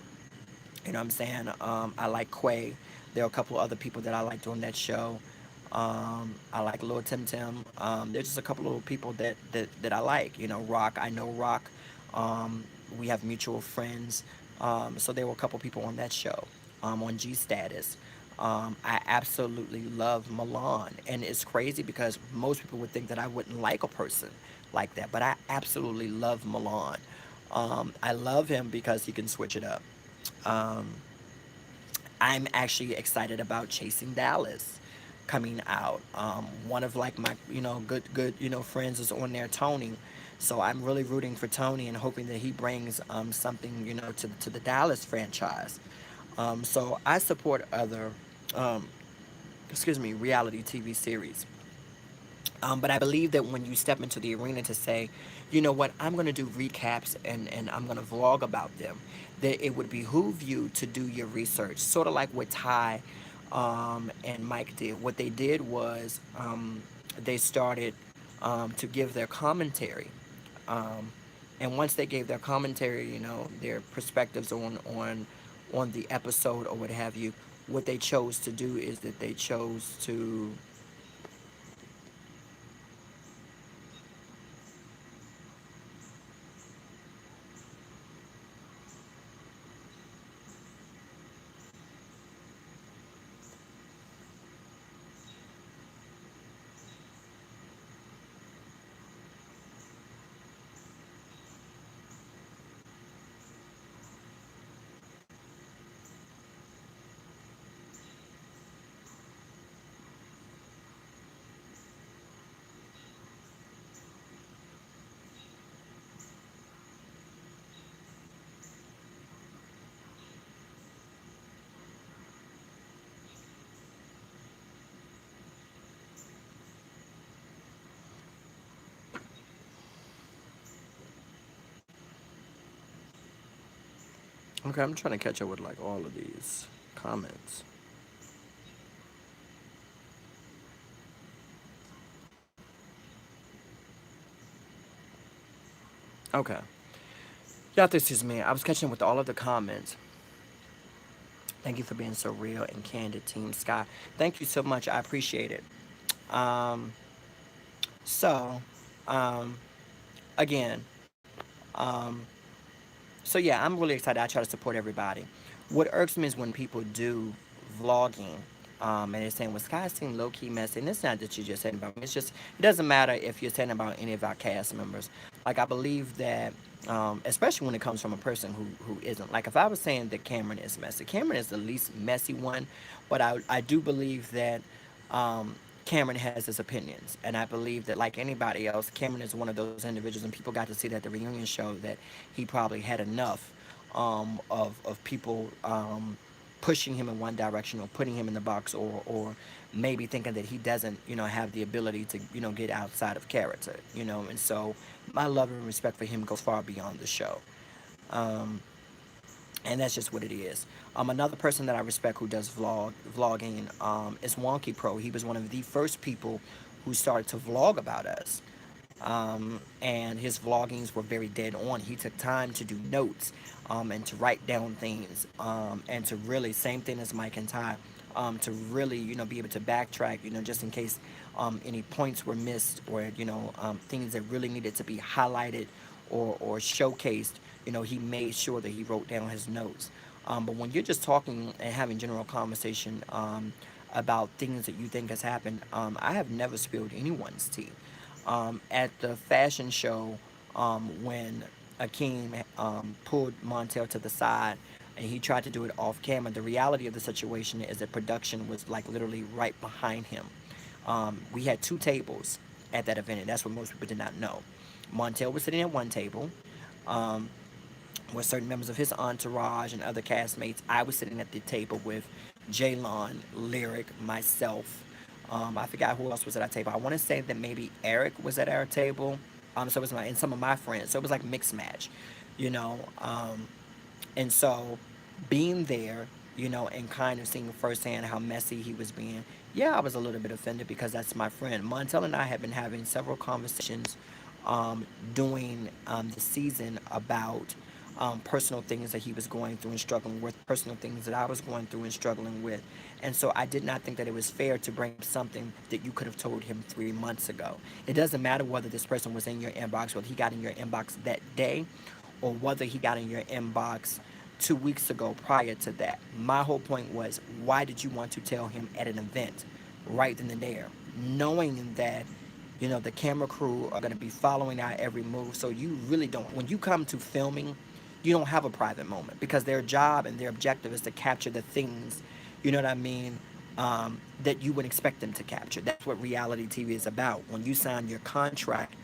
You know what I'm saying? I like Quay. There are a couple other people that I like doing that show. I like Lil Tim Tim. There's just a couple of people that I like. You know, Rock. I know Rock. We have mutual friends. So there were a couple people on that show, on G Status. I absolutely love Milan. And it's crazy because most people would think that I wouldn't like a person like that. But I absolutely love Milan. I love him because he can switch it up. Um, I'm actually excited about Chasing Dallas coming out. One of like my good friends is on there, Tony. So I'm really rooting for Tony and hoping that he brings something to the Dallas franchise. So I support other um, reality TV series. But I believe that when you step into the arena to say, you know what, I'm going to do recaps and I'm going to vlog about them, that it would behoove you to do your research. Sort of like what Ty and Mike did. What they did was they started to give their commentary. Um, and once they gave their commentary, their perspectives on the episode or what have you, what they chose to do is that they chose to. Okay, I'm trying to catch up with like all of these comments. Okay. Yeah, this is me. I was catching with all of the comments. Thank you for being so real and candid, Team Skye. Thank you so much. I appreciate it. Um, so, um, again, um, so yeah, I'm really excited. I try to support everybody. What irks me is when people do vlogging, and they're saying, "Well, Sky seemed low key messy." And it's not that you're just saying about me. It's just it doesn't matter if you're saying about any of our cast members. Like I believe that, especially when it comes from a person who isn't. Like if I was saying that Cameron is messy, Cameron is the least messy one, but I do believe that. Cameron has his opinions, and I believe that, like anybody else, Cameron is one of those individuals, and people got to see that at the reunion show that he probably had enough of people pushing him in one direction or putting him in the box or maybe thinking that he doesn't have the ability to get outside of character, and so my love and respect for him goes far beyond the show. um, and that's just what it is. Another person that I respect who does vlogging is Wonky Pro. He was one of the first people who started to vlog about us. And his vloggings were very dead on. He took time to do notes and to write down things and to really, same thing as Mike and Ty, to really, be able to backtrack, just in case any points were missed or, things that really needed to be highlighted or showcased. He made sure that he wrote down his notes. But when you're just talking and having general conversation about things that you think has happened. I have never spilled anyone's tea. At the fashion show, when Akeem pulled Montel to the side and he tried to do it off camera, the reality of the situation is that production was like literally right behind him. We had two tables at that event, and that's what most people did not know. Montel was sitting at one table, um, with certain members of his entourage and other castmates. I was sitting at the table with Jaylon, Lyric, myself. I forgot who else was at our table. I want to say that maybe Eric was at our table. So it was and some of my friends. So it was like mixed match, you know. And so being there, and kind of seeing firsthand how messy he was being, yeah, I was a little bit offended because that's my friend. Montel and I have been having several conversations during the season about personal things that he was going through and struggling with, personal things that I was going through and struggling with. And so I did not think that it was fair to bring up something that you could have told him 3 months ago. It doesn't matter whether this person was in your inbox, whether he got in your inbox that day, or whether he got in your inbox 2 weeks ago prior to that. My whole point was, why did you want to tell him at an event right then and there, knowing that the camera crew are going to be following our every move? So you really don't, when you come to filming, you don't have a private moment because their job and their objective is to capture the things, you know what I mean, that you would expect them to capture. That's what reality TV is about. When you sign your contract,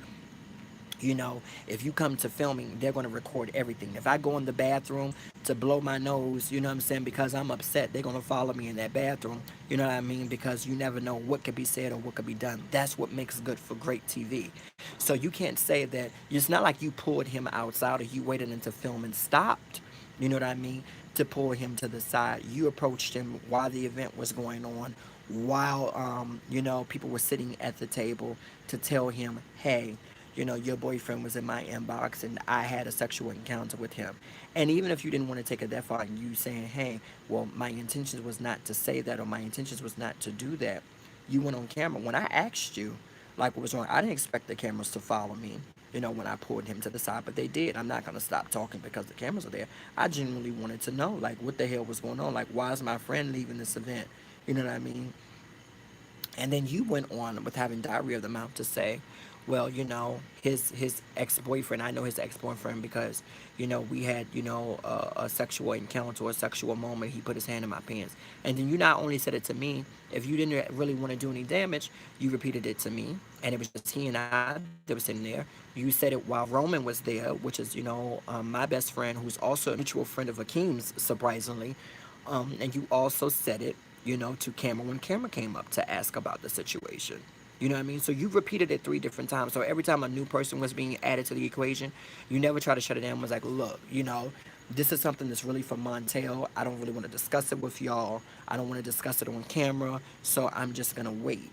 if you come to filming, they're going to record everything. If I go in the bathroom to blow my nose, you know what I'm saying, because I'm upset, they're going to follow me in that bathroom, you know what I mean, because you never know what could be said or what could be done. That's what makes good for great TV. So you can't say that, it's not like you pulled him outside or you waited until film and stopped, you know what I mean, to pull him to the side. You approached him while the event was going on, while, people were sitting at the table to tell him, hey, your boyfriend was in my inbox and I had a sexual encounter with him. And even if you didn't want to take it that far and you saying, hey, well, my intentions was not to say that or my intentions was not to do that, you went on camera. When I asked you, like, what was wrong, I didn't expect the cameras to follow me, when I pulled him to the side, but they did. I'm not going to stop talking because the cameras are there. I genuinely wanted to know, like, what the hell was going on? Like, why is my friend leaving this event? You know what I mean? And then you went on with having diarrhea of the mouth to say, well, his ex-boyfriend, I know his ex-boyfriend because, we had, a sexual encounter or a sexual moment. He put his hand in my pants. And then you not only said it to me, if you didn't really want to do any damage, you repeated it to me. And it was just he and I that were sitting there. You said it while Roman was there, which is, my best friend, who's also a mutual friend of Akeem's, surprisingly. And you also said it, to camera when camera came up to ask about the situation. You know what I mean? So you repeated it 3 different times. So every time a new person was being added to the equation, you never try to shut it down. It was like, look, this is something that's really for Montel. I don't really want to discuss it with y'all. I don't want to discuss it on camera. So I'm just going to wait.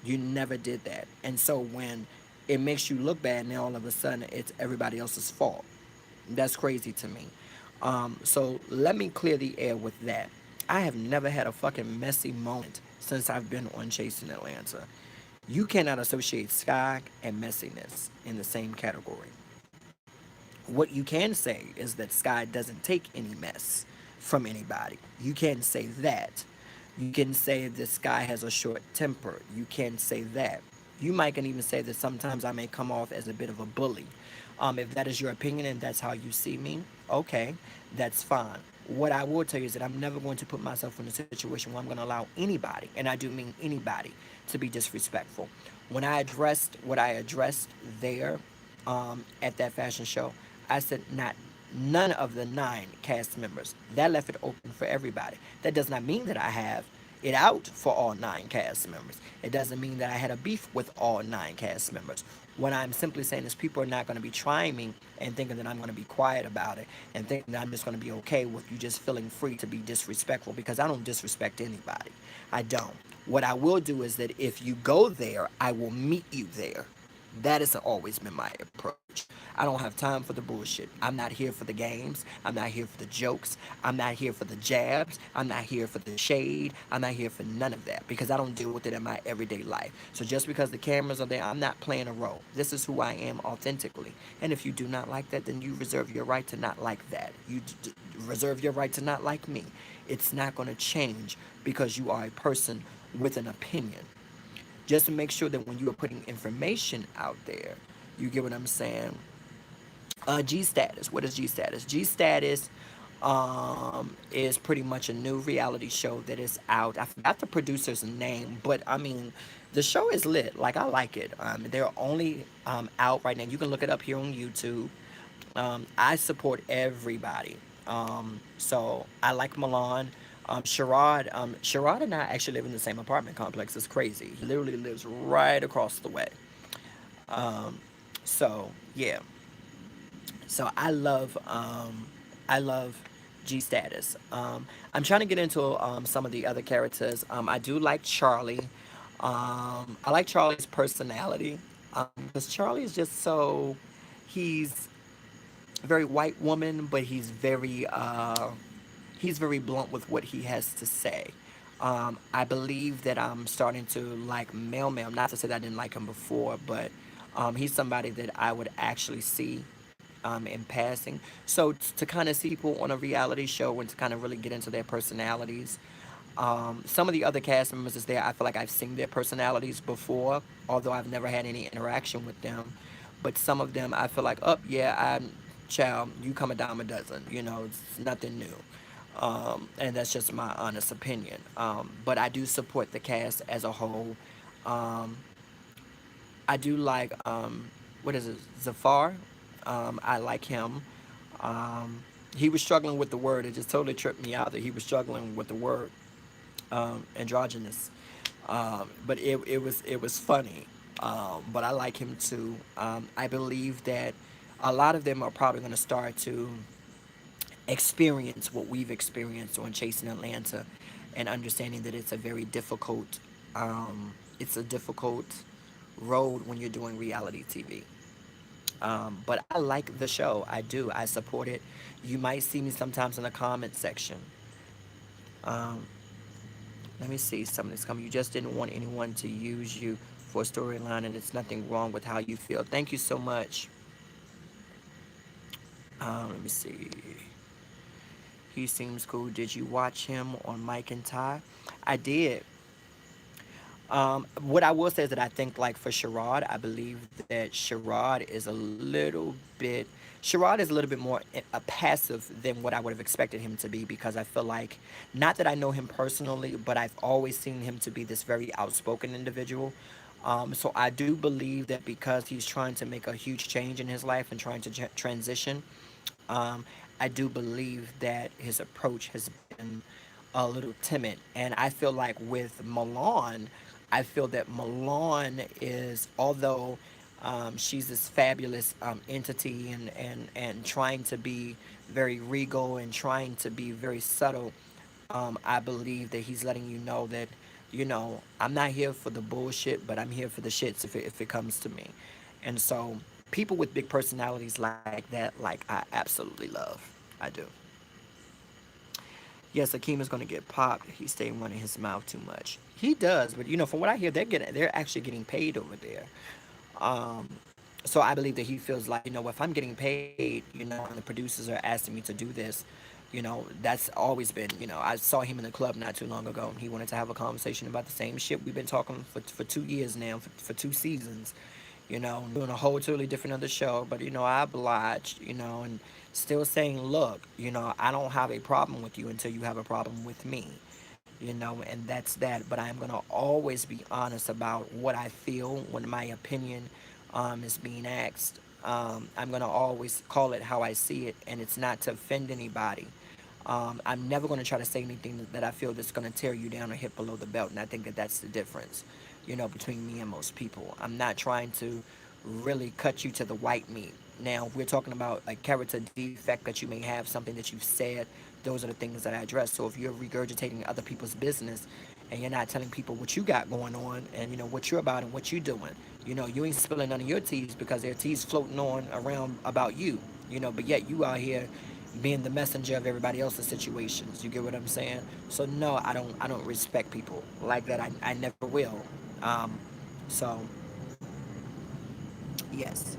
You never did that. And so when it makes you look bad, now all of a sudden it's everybody else's fault. That's crazy to me. So let me clear the air with that. I have never had a fucking messy moment since I've been on Chasing Atlanta. You cannot associate Skye and messiness in the same category. What you can say is that Skye doesn't take any mess from anybody. You can say that. You can say that Skye has a short temper. You can say that. You might can even say that sometimes I may come off as a bit of a bully. If that is your opinion and that's how you see me, okay, that's fine. What I will tell you is that I'm never going to put myself in a situation where I'm going to allow anybody, and I do mean anybody, to be disrespectful. When I addressed what I addressed there at that fashion show, I said none of the 9 cast members. That left it open for everybody. That does not mean that I have it out for all 9 cast members. It doesn't mean that I had a beef with all 9 cast members. What I'm simply saying is people are not going to be trying me and thinking that I'm going to be quiet about it and thinking that I'm just going to be okay with you just feeling free to be disrespectful, because I don't disrespect anybody. I don't. What I will do is that if you go there, I will meet you there. That has always been my approach. I don't have time for the bullshit. I'm not here for the games. I'm not here for the jokes. I'm not here for the jabs. I'm not here for the shade. I'm not here for none of that because I don't deal with it in my everyday life. So just because the cameras are there, I'm not playing a role. This is who I am authentically. And if you do not like that, then you reserve your right to not like that. You reserve your right to not like me. It's not going to change because you are a person with an opinion, just to make sure that when you are putting information out there, you get what I'm saying. G Status. What is G Status? G Status is pretty much a new reality show that is out. I forgot the producer's name, but I mean, the show is lit. Like, I like it. They're only out right now. You can look it up here on YouTube. I support everybody. So I like Milan. Sherrod and I actually live in the same apartment complex. It's crazy. He literally lives right across the way. Um, so yeah. So I love G Status. I'm trying to get into some of the other characters. I do like Charlie. I like Charlie's personality because Charlie is just so, he's very white woman, but he's very blunt with what he has to say. I believe that I'm starting to like Mailman. Not to say that I didn't like him before, but he's somebody that I would actually see in passing. So to kind of see people on a reality show and to kind of really get into their personalities. Some of the other cast members is there. I feel like I've seen their personalities before, although I've never had any interaction with them. But some of them, I feel like, oh yeah, child, you come a dime a dozen. You know, it's nothing new. And that's just my honest opinion. But I do support the cast as a whole. Um, I do like what is it, Zafar? I like him. Um, he was struggling with the word. It just totally tripped me out that he was struggling with the word androgynous. But it was funny. But I like him too. I believe that a lot of them are probably going to start to experience what we've experienced on Chasing Atlanta, and understanding that it's a difficult road when you're doing reality TV. But I like the show. I do. I support it. You might see me sometimes in the comment section. Um, Let me see something's coming. You just didn't want anyone to use you for a storyline, and it's nothing wrong with how you feel. Thank you so much. Let me see. He seems cool. Did you watch him on Mike and Ty? I did. What I will say is that I think, like for Sherrod, I believe that Sherrod is a little bit more passive than what I would have expected him to be, because I feel like, not that I know him personally, but I've always seen him to be this very outspoken individual. So I do believe that because he's trying to make a huge change in his life and trying to transition, um, I do believe that his approach has been a little timid. And I feel like with Milan, I feel that Milan is, although she's this fabulous entity, and trying to be very regal and trying to be very subtle, I believe that he's letting you know that, I'm not here for the bullshit, but I'm here for the shits if it comes to me. And so people with big personalities like that, like, I absolutely love. I do. Yes, Akeem is going to get popped. He stay running his mouth too much. He does, but from what I hear, they're actually getting paid over there. Um, so I believe that he feels like, if I'm getting paid, and the producers are asking me to do this, that's always been, I saw him in the club not too long ago. He wanted to have a conversation about the same shit we've been talking for 2 years now, for 2 seasons, doing a whole totally different other show. But, I obliged, and still saying, look, I don't have a problem with you until you have a problem with me, and that's that. But I'm going to always be honest about what I feel when my opinion is being asked. I'm going to always call it how I see it, and it's not to offend anybody. I'm never going to try to say anything that I feel that's going to tear you down or hit below the belt, and I think that that's the difference, between me and most people. I'm not trying to really cut you to the white meat. Now, if we're talking about a character defect that you may have, something that you've said, those are the things that I address. So if you're regurgitating other people's business and you're not telling people what you got going on, and what you're about and what you're doing, you ain't spilling none of your teas because there are teas floating on around about you, but yet you out here being the messenger of everybody else's situations. You get what I'm saying? So no, I don't respect people like that. I never will. Um, so yes.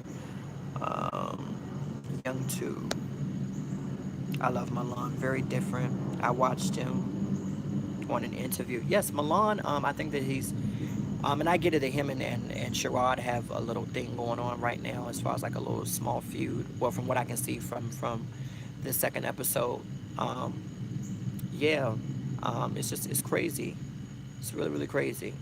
Um, Young too. I love Milan. Very different. I watched him. on an interview. Yes, Milan. I think that he's. And I get it that him and Sherrod have a little thing going on right now, as far as like a little small feud. Well, from what I can see from the second episode, um, yeah, it's crazy. It's really really crazy.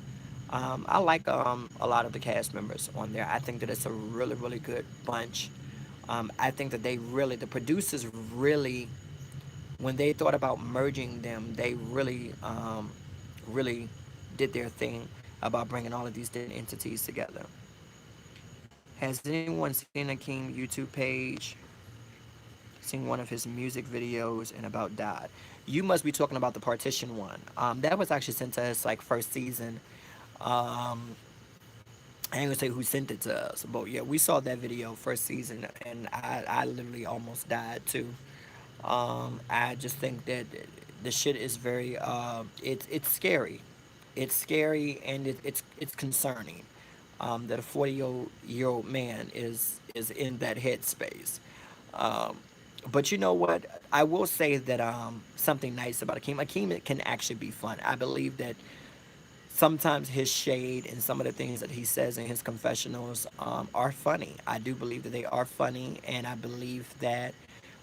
I like a lot of the cast members on there. I think that it's a really really good bunch. I think that the producers really, when they thought about merging them, they really, really did their thing about bringing all of these different entities together. Has anyone seen Akeem YouTube page? Seen one of his music videos and about died? You must be talking about the partition one. That was actually sent to us like first season. Um, I ain't gonna say who sent it to us, but yeah, we saw that video first season, and I literally almost died too. I just think that the shit is very it's scary. It's scary and it's concerning that a 40-year-old man is in that headspace. Um, but you know what? I will say that something nice about Akeem. Akeem can actually be fun. I believe that sometimes his shade and some of the things that he says in his confessionals are funny. I do believe that they are funny, and I believe that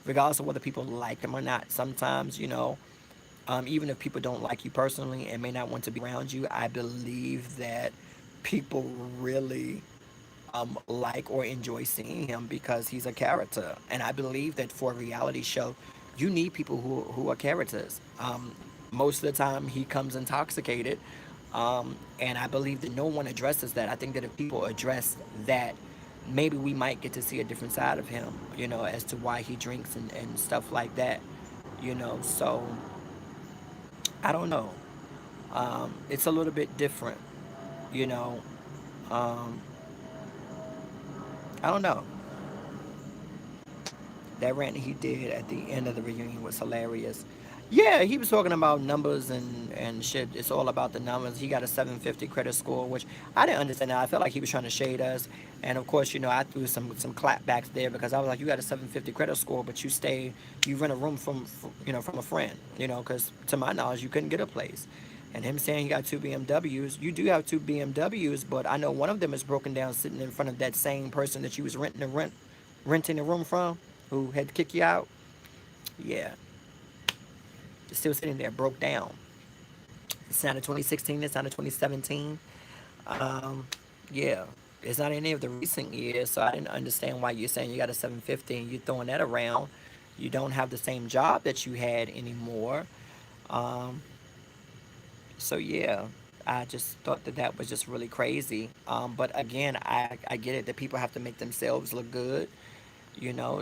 regardless of whether people like him or not, sometimes, even if people don't like you personally and may not want to be around you, I believe that people really like or enjoy seeing him because he's a character. And I believe that for a reality show, you need people who are characters. Most of the time, he comes intoxicated. And I believe that no one addresses that. I think that if people address that, maybe we might get to see a different side of him, as to why he drinks and stuff like that, So I don't know. It's a little bit different, you know. Um, I don't know. That rant he did at the end of the reunion was hilarious. Yeah, he was talking about numbers and shit. It's all about the numbers. He got a 750 credit score, which I didn't understand that. I felt like he was trying to shade us. And of course, I threw some clapbacks there because I was like, you got a 750 credit score, but you rent a room from a friend, because to my knowledge, you couldn't get a place. And him saying he got two BMWs, you do have two BMWs, but I know one of them is broken down sitting in front of that same person that you was renting a room from, who had to kick you out. Yeah, it's still sitting there, broke down. It's not a 2016. It's not a 2017. Um, yeah, it's not any of the recent years. So I didn't understand why you're saying you got a 750 and you're throwing that around. You don't have the same job that you had anymore. Um, so yeah, I just thought that that was just really crazy. But again, I get it that people have to make themselves look good.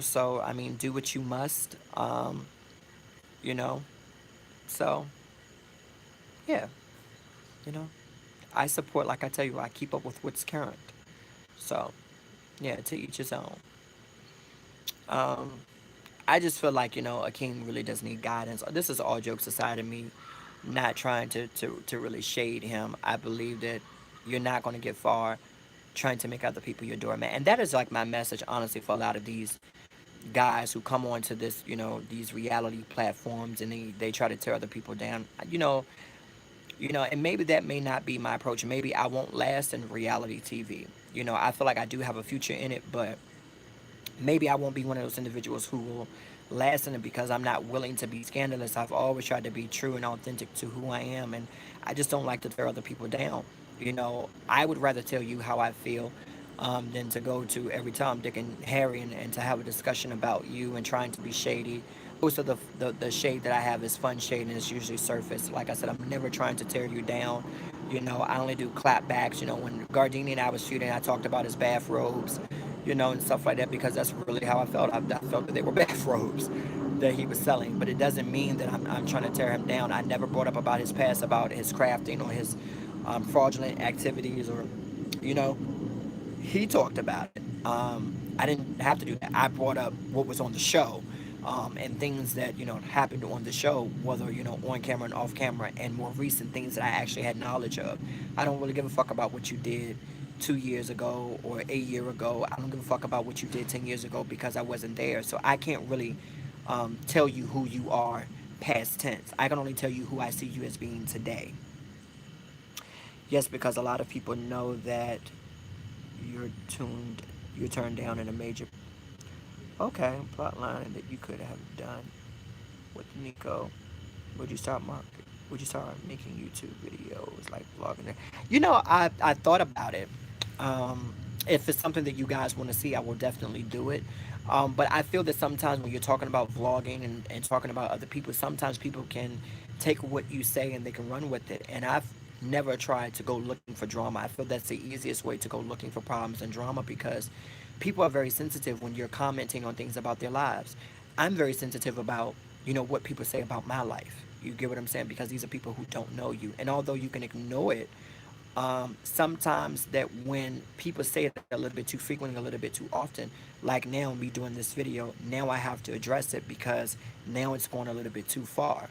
So I mean, do what you must. You know, so yeah, you know, I support, like I tell you, I keep up with what's current. So yeah, to each his own. Um, I just feel like, a king really does need guidance. This is all jokes aside of me not trying to really shade him. I believe that you're not going to get far trying to make other people your doormat. And that is like my message, honestly, for a lot of these guys who come onto these reality platforms and they try to tear other people down. And maybe that may not be my approach. Maybe I won't last in reality TV. I feel like I do have a future in it, but maybe I won't be one of those individuals who will last in it because I'm not willing to be scandalous. I've always tried to be true and authentic to who I am, and I just don't like to tear other people down. I would rather tell you how I feel than to go to every Tom, Dick, and Harry and to have a discussion about you and trying to be shady. Most of the shade that I have is fun shade and it's usually surface. Like I said, I'm never trying to tear you down. I only do clapbacks. When Gardini and I was shooting, I talked about his bathrobes, and stuff like that because that's really how I felt. I felt that they were bathrobes that he was selling, but it doesn't mean that I'm trying to tear him down. I never brought up about his past, about his crafting or his fraudulent activities, or, you know, he talked about it. I didn't have to do that. I brought up what was on the show, and things that happened on the show, whether on camera and off camera, and more recent things that I actually had knowledge of. I don't really give a fuck about what you did 2 years ago or a year ago. I don't give a fuck about what you did 10 years ago because I wasn't there. So I can't really tell you who you are past tense. I can only tell you who I see you as being today. Yes, because a lot of people know that you're tuned, you're turned down in a major, okay, plot line that you could have done with Nico. Would you start market? Would you start making YouTube videos like vlogging? I thought about it. Um, if it's something that you guys want to see, I will definitely do it. But I feel that sometimes when you're talking about vlogging and talking about other people, sometimes people can take what you say and they can run with it. And I've never tried to go looking for drama. I feel that's the easiest way to go looking for problems and drama because people are very sensitive when you're commenting on things about their lives. I'm very sensitive about, what people say about my life. You get what I'm saying? Because these are people who don't know you. And although you can ignore it, sometimes that when people say it a little bit too frequently, a little bit too often, like now me doing this video, now I have to address it because now it's going a little bit too far.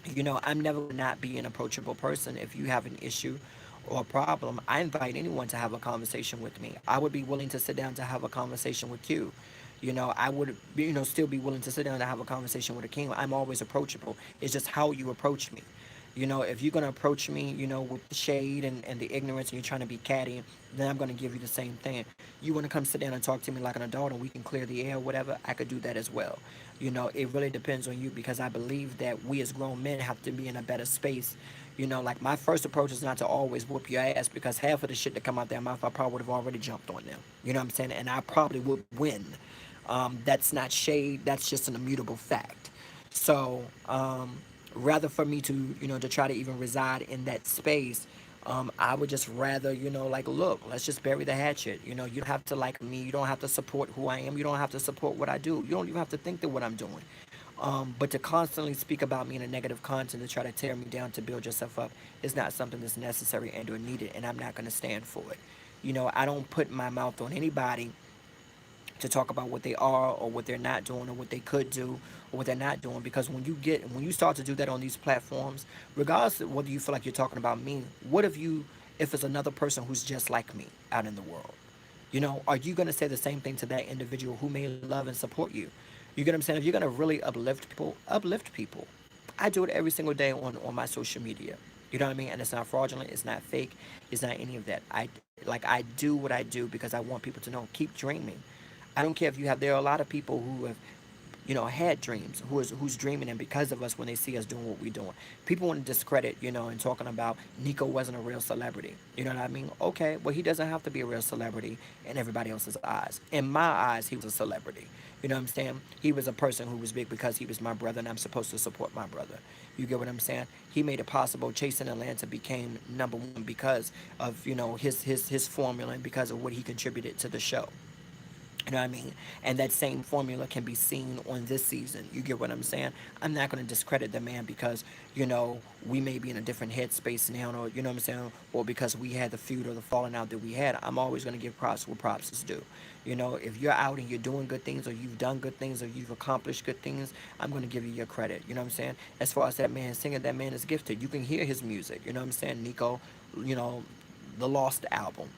I'm never going to not be an approachable person. If you have an issue or a problem, I invite anyone to have a conversation with me. I would be willing to sit down to have a conversation with you. I would, still be willing to sit down to have a conversation with a king. I'm always approachable. It's just how you approach me. If you're going to approach me, with the shade and the ignorance and you're trying to be catty, then I'm going to give you the same thing. You want to come sit down and talk to me like an adult and we can clear the air or whatever, I could do that as well. It really depends on you because I believe that we as grown men have to be in a better space. Like my first approach is not to always whoop your ass because half of the shit that come out their mouth, I probably would have already jumped on them. You know what I'm saying? And I probably would win. That's not shade, that's just an immutable fact. So, rather for me to try to even reside in that space, I would just rather, like, look, let's just bury the hatchet. You don't have to like me. You don't have to support who I am. You don't have to support what I do. You don't even have to think that what I'm doing. But to constantly speak about me in a negative content to try to tear me down to build yourself up is not something that's necessary and or needed, and I'm not going to stand for it. I don't put my mouth on anybody to talk about what they are or what they're not doing or what they could do or what they're not doing, because when you start to do that on these platforms, regardless of whether you feel like you're talking about me, what if it's another person who's just like me out in the world? Are you going to say the same thing to that individual who may love and support you? You get what I'm saying? If you're going to really uplift people, uplift people. I do it every single day on my social media. You know what I mean? And it's not fraudulent, it's not fake, it's not any of that. I do what I do because I want people to know, keep dreaming. I don't care if you have, there are a lot of people who have, had dreams, who's dreaming, and because of us, when they see us doing what we're doing, people want to discredit, and talking about Nico wasn't a real celebrity. You know what I mean? Okay, well, he doesn't have to be a real celebrity in everybody else's eyes. In my eyes, he was a celebrity. You know what I'm saying? He was a person who was big because he was my brother, and I'm supposed to support my brother. You get what I'm saying? He made it possible. Chasing Atlanta became #1 because of, his formula and because of what he contributed to the show. You know what I mean? And that same formula can be seen on this season. You get what I'm saying? I'm not going to discredit the man because, we may be in a different headspace now, or, you know what I'm saying? Or because we had the feud or the falling out that we had. I'm always going to give props where props is due. If you're out and you're doing good things or you've done good things or you've accomplished good things, I'm going to give you your credit. You know what I'm saying? As far as that man singing, that man is gifted. You can hear his music. You know what I'm saying? Nico, you know, the Lost album,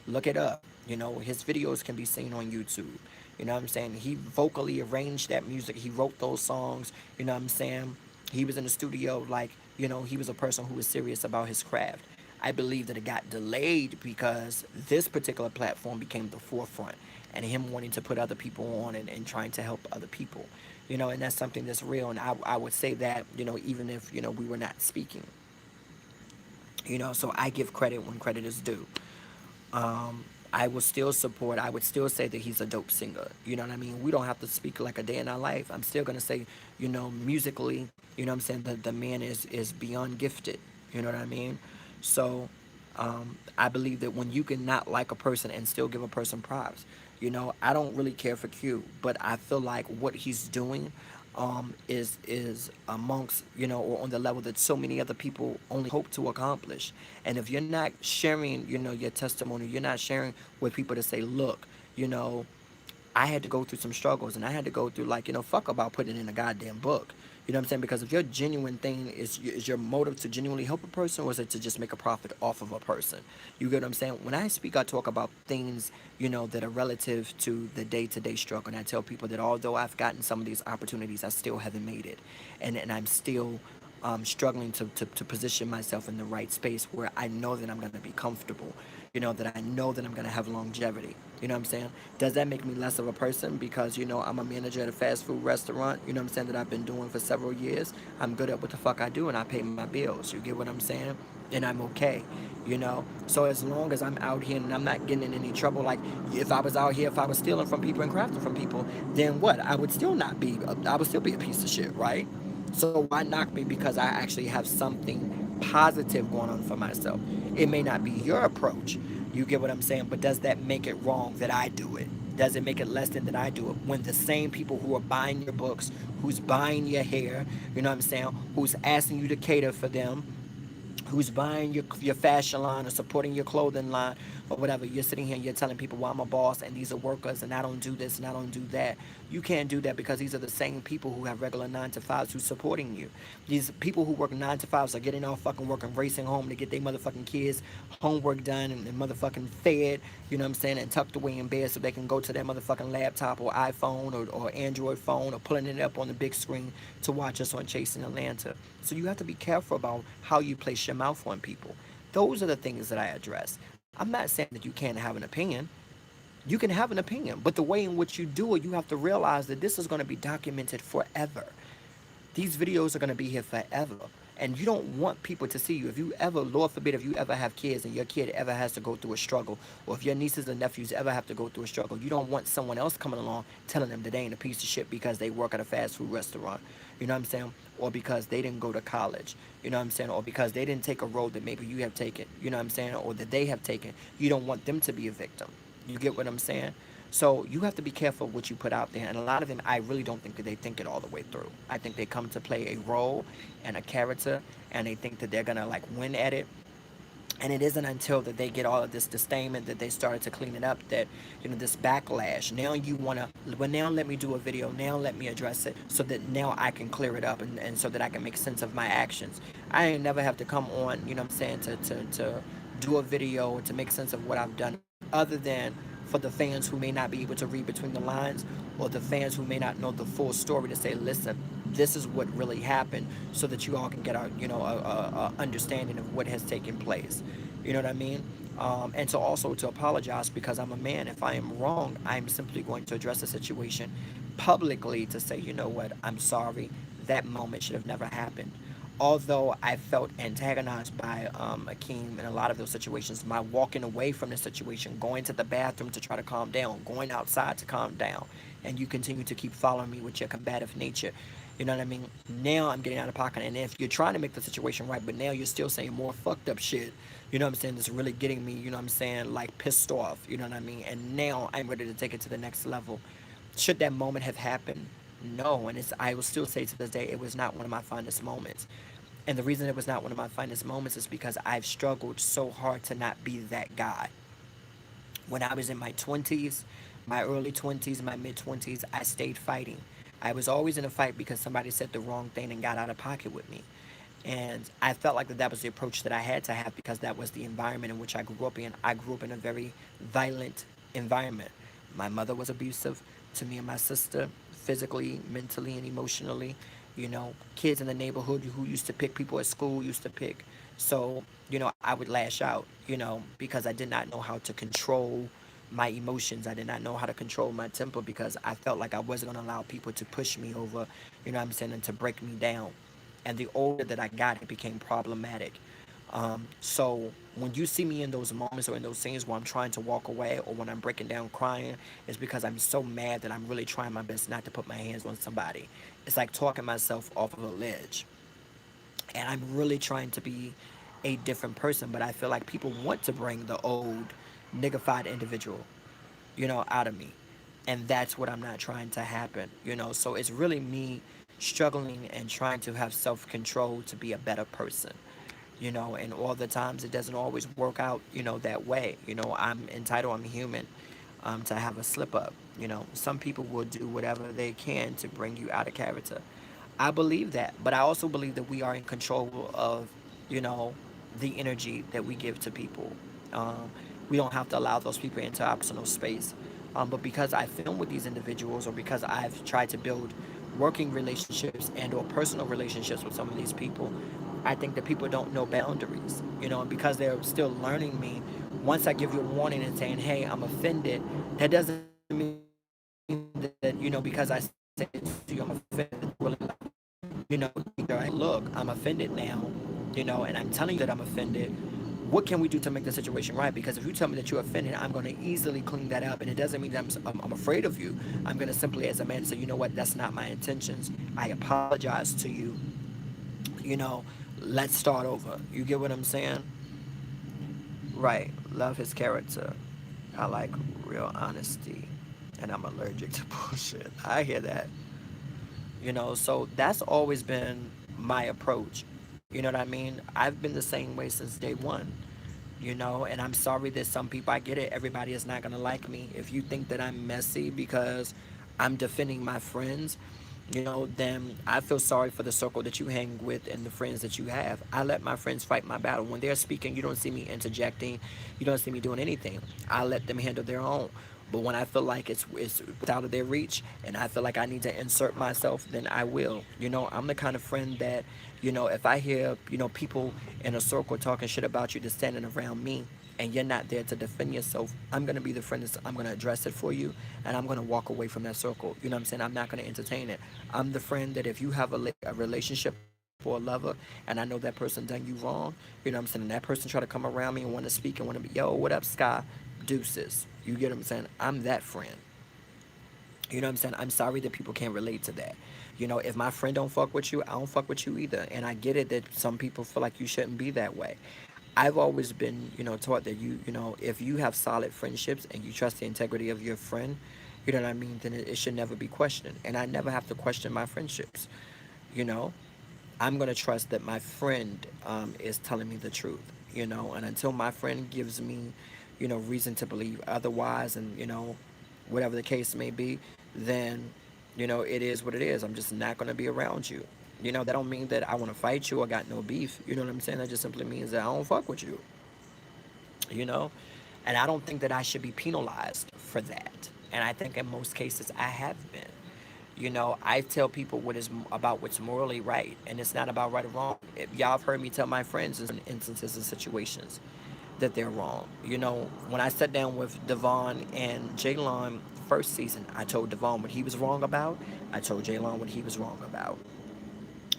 look it up. His videos can be seen on YouTube. You know what I'm saying? He vocally arranged that music. He wrote those songs. You know what I'm saying? He was in the studio like, he was a person who was serious about his craft. I believe that it got delayed because this particular platform became the forefront and him wanting to put other people on and trying to help other people. And that's something that's real. And I would say that, even if, we were not speaking. So I give credit when credit is due. I will still support, I would still say that he's a dope singer. You know what I mean? We don't have to speak like a day in our life. I'm still going to say, musically, what I'm saying, the man is beyond gifted. You know what I mean? So I believe that when you can not like a person and still give a person props, I don't really care for Q, but I feel like what he's doing is amongst, or on the level that so many other people only hope to accomplish. And if you're not sharing, your testimony, you're not sharing with people to say, look, I had to go through some struggles and I had to go through, like, fuck about putting in a goddamn book. You know what I'm saying? Because if your genuine thing is your motive to genuinely help a person, or is it to just make a profit off of a person? You get what I'm saying? When I speak, I talk about things, that are relative to the day-to-day struggle. And I tell people that although I've gotten some of these opportunities, I still haven't made it. And I'm still struggling to position myself in the right space where I know that I'm going to be comfortable, that I know that I'm going to have longevity. You know what I'm saying? Does that make me less of a person because, I'm a manager at a fast food restaurant, you know what I'm saying, that I've been doing for several years? I'm good at what the fuck I do and I pay my bills. You get what I'm saying? And I'm okay, So as long as I'm out here and I'm not getting in any trouble, like if I was out here, if I was stealing from people and crafting from people, then what? I would still not be, I would still be a piece of shit, right? So why knock me because I actually have something positive going on for myself? It may not be your approach. You get what I'm saying? But does that make it wrong that I do it? Does it make it less than that I do it? When the same people who are buying your books, who's buying your hair, you know what I'm saying, who's asking you to cater for them, who's buying your fashion line or supporting your clothing line or whatever, you're sitting here and you're telling people, well, I'm a boss and these are workers and I don't do this and I don't do that. You can't do that because these are the same people who have regular 9 to 5s who's supporting you. These people who work 9 to 5s are getting off fucking work and racing home to get their motherfucking kids homework done and motherfucking fed, you know what I'm saying, and tucked away in bed so they can go to their motherfucking laptop or iPhone or Android phone or pulling it up on the big screen to watch us on Chasing Atlanta. So you have to be careful about how you place your mouth on people. Those are the things that I address. I'm not saying that you can't have an opinion. You can have an opinion, but the way in which you do it, you have to realize that this is going to be documented forever. These videos are going to be here forever. And you don't want people to see you. If you ever, Lord forbid, if you ever have kids and your kid ever has to go through a struggle, or if your nieces and nephews ever have to go through a struggle, you don't want someone else coming along telling them that they ain't a piece of shit because they work at a fast food restaurant. You know what I'm saying? Or because they didn't go to college. You know what I'm saying? Or because they didn't take a road that maybe you have taken. You know what I'm saying? Or that they have taken. You don't want them to be a victim. You get what I'm saying? So you have to be careful what you put out there. And a lot of them, I really don't think that they think it all the way through. I think they come to play a role and a character, and they think that they're gonna like win at it. And it isn't until that they get all of this disdainment that they started to clean it up that, this backlash. Now you wanna, well, now let me do a video. Now let me address it so that now I can clear it up and so that I can make sense of my actions. I ain't never have to come on, you know what I'm saying, to do a video to make sense of what I've done, other than for the fans who may not be able to read between the lines, or the fans who may not know the full story, to say, listen, this is what really happened, so that you all can get a understanding of what has taken place. You know what I mean? And to also to apologize because I'm a man. If I am wrong, I'm simply going to address the situation publicly to say, you know what, I'm sorry. That moment should have never happened. Although I felt antagonized by Akeem in a lot of those situations, my walking away from the situation, going to the bathroom to try to calm down, going outside to calm down, and you continue to keep following me with your combative nature. You know what I mean? Now I'm getting out of pocket, and if you're trying to make the situation right, but now you're still saying more fucked up shit, you know what I'm saying? That's really getting me, you know what I'm saying, like pissed off, you know what I mean? And now I'm ready to take it to the next level. Should that moment have happened? No, and I will still say to this day, it was not one of my finest moments. And the reason it was not one of my finest moments is because I've struggled so hard to not be that guy. When I was in my 20s, my early 20s, my mid 20s, I stayed fighting. I was always in a fight because somebody said the wrong thing and got out of pocket with me. And I felt like that was the approach that I had to have because that was the environment in which I grew up in. I grew up in a very violent environment. My mother was abusive to me and my sister, physically, mentally, and emotionally. Kids in the neighborhood who used to pick people at school used to pick. So, I would lash out, because I did not know how to control my emotions. I did not know how to control my temper because I felt like I wasn't going to allow people to push me over, you know what I'm saying, and to break me down. And the older that I got, it became problematic. So when you see me in those moments or in those scenes where I'm trying to walk away or when I'm breaking down crying, it's because I'm so mad that I'm really trying my best not to put my hands on somebody. It's like talking myself off of a ledge. And I'm really trying to be a different person, but I feel like people want to bring the old niggified individual, out of me. And that's what I'm not trying to happen. So it's really me struggling and trying to have self control to be a better person. And all the times it doesn't always work out, that way. I'm entitled, I'm human, to have a slip up. Some people will do whatever they can to bring you out of character. I believe that, but I also believe that we are in control of, you know, the energy that we give to people. Um, we don't have to allow those people into our personal space. But because I film with these individuals, or because I've tried to build working relationships and or personal relationships with some of these people, I think that people don't know boundaries, and because they're still learning me. Once I give you a warning and saying, "Hey, I'm offended," that doesn't mean that because I say it to you, I'm offended, that you're willing to either, hey, look, I'm offended now, and I'm telling you that I'm offended. What can we do to make the situation right? Because if you tell me that you're offended, I'm going to easily clean that up. And it doesn't mean that I'm afraid of you. I'm going to simply, as a man, say, you know what, that's not my intentions. I apologize to you. You know, let's start over. You get what I'm saying? Right. Love his character. I like real honesty. And I'm allergic to bullshit. I hear that. So that's always been my approach. You know what I mean? I've been the same way since day one. And I'm sorry that some people, I get it, everybody is not going to like me. If you think that I'm messy because I'm defending my friends, then I feel sorry for the circle that you hang with and the friends that you have. I let my friends fight my battle. When they're speaking, you don't see me interjecting, you don't see me doing anything. I let them handle their own. But when I feel like it's out of their reach and I feel like I need to insert myself, then I will. I'm the kind of friend that, if I hear, people in a circle talking shit about you that's standing around me and you're not there to defend yourself, I'm going to be the friend that's, I'm going to address it for you and I'm going to walk away from that circle. You know what I'm saying? I'm not going to entertain it. I'm the friend that if you have a relationship or a lover and I know that person done you wrong, you know what I'm saying? And that person try to come around me and want to speak and want to be, yo, what up, Skye? Deuces. You get what I'm saying? I'm that friend. You know what I'm saying? I'm sorry that people can't relate to that. If my friend don't fuck with you, I don't fuck with you either. And I get it that some people feel like you shouldn't be that way. I've always been, taught that if you have solid friendships and you trust the integrity of your friend, you know what I mean, then it should never be questioned. And I never have to question my friendships. You know, I'm gonna trust that my friend is telling me the truth. And until my friend gives me, reason to believe otherwise, and whatever the case may be, then it is what it is. I'm just not gonna be around you. That don't mean that I want to fight you or got no beef. You know what I'm saying? That just simply means that I don't fuck with you. You know, and I don't think that I should be penalized for that. And I think in most cases I have been. I tell people what is about what's morally right, and it's not about right or wrong. If y'all have heard me tell my friends in instances and situations that they're wrong. When I sat down with Devon and Jaylon first season, I told Devon what he was wrong about. I told Jaylon what he was wrong about.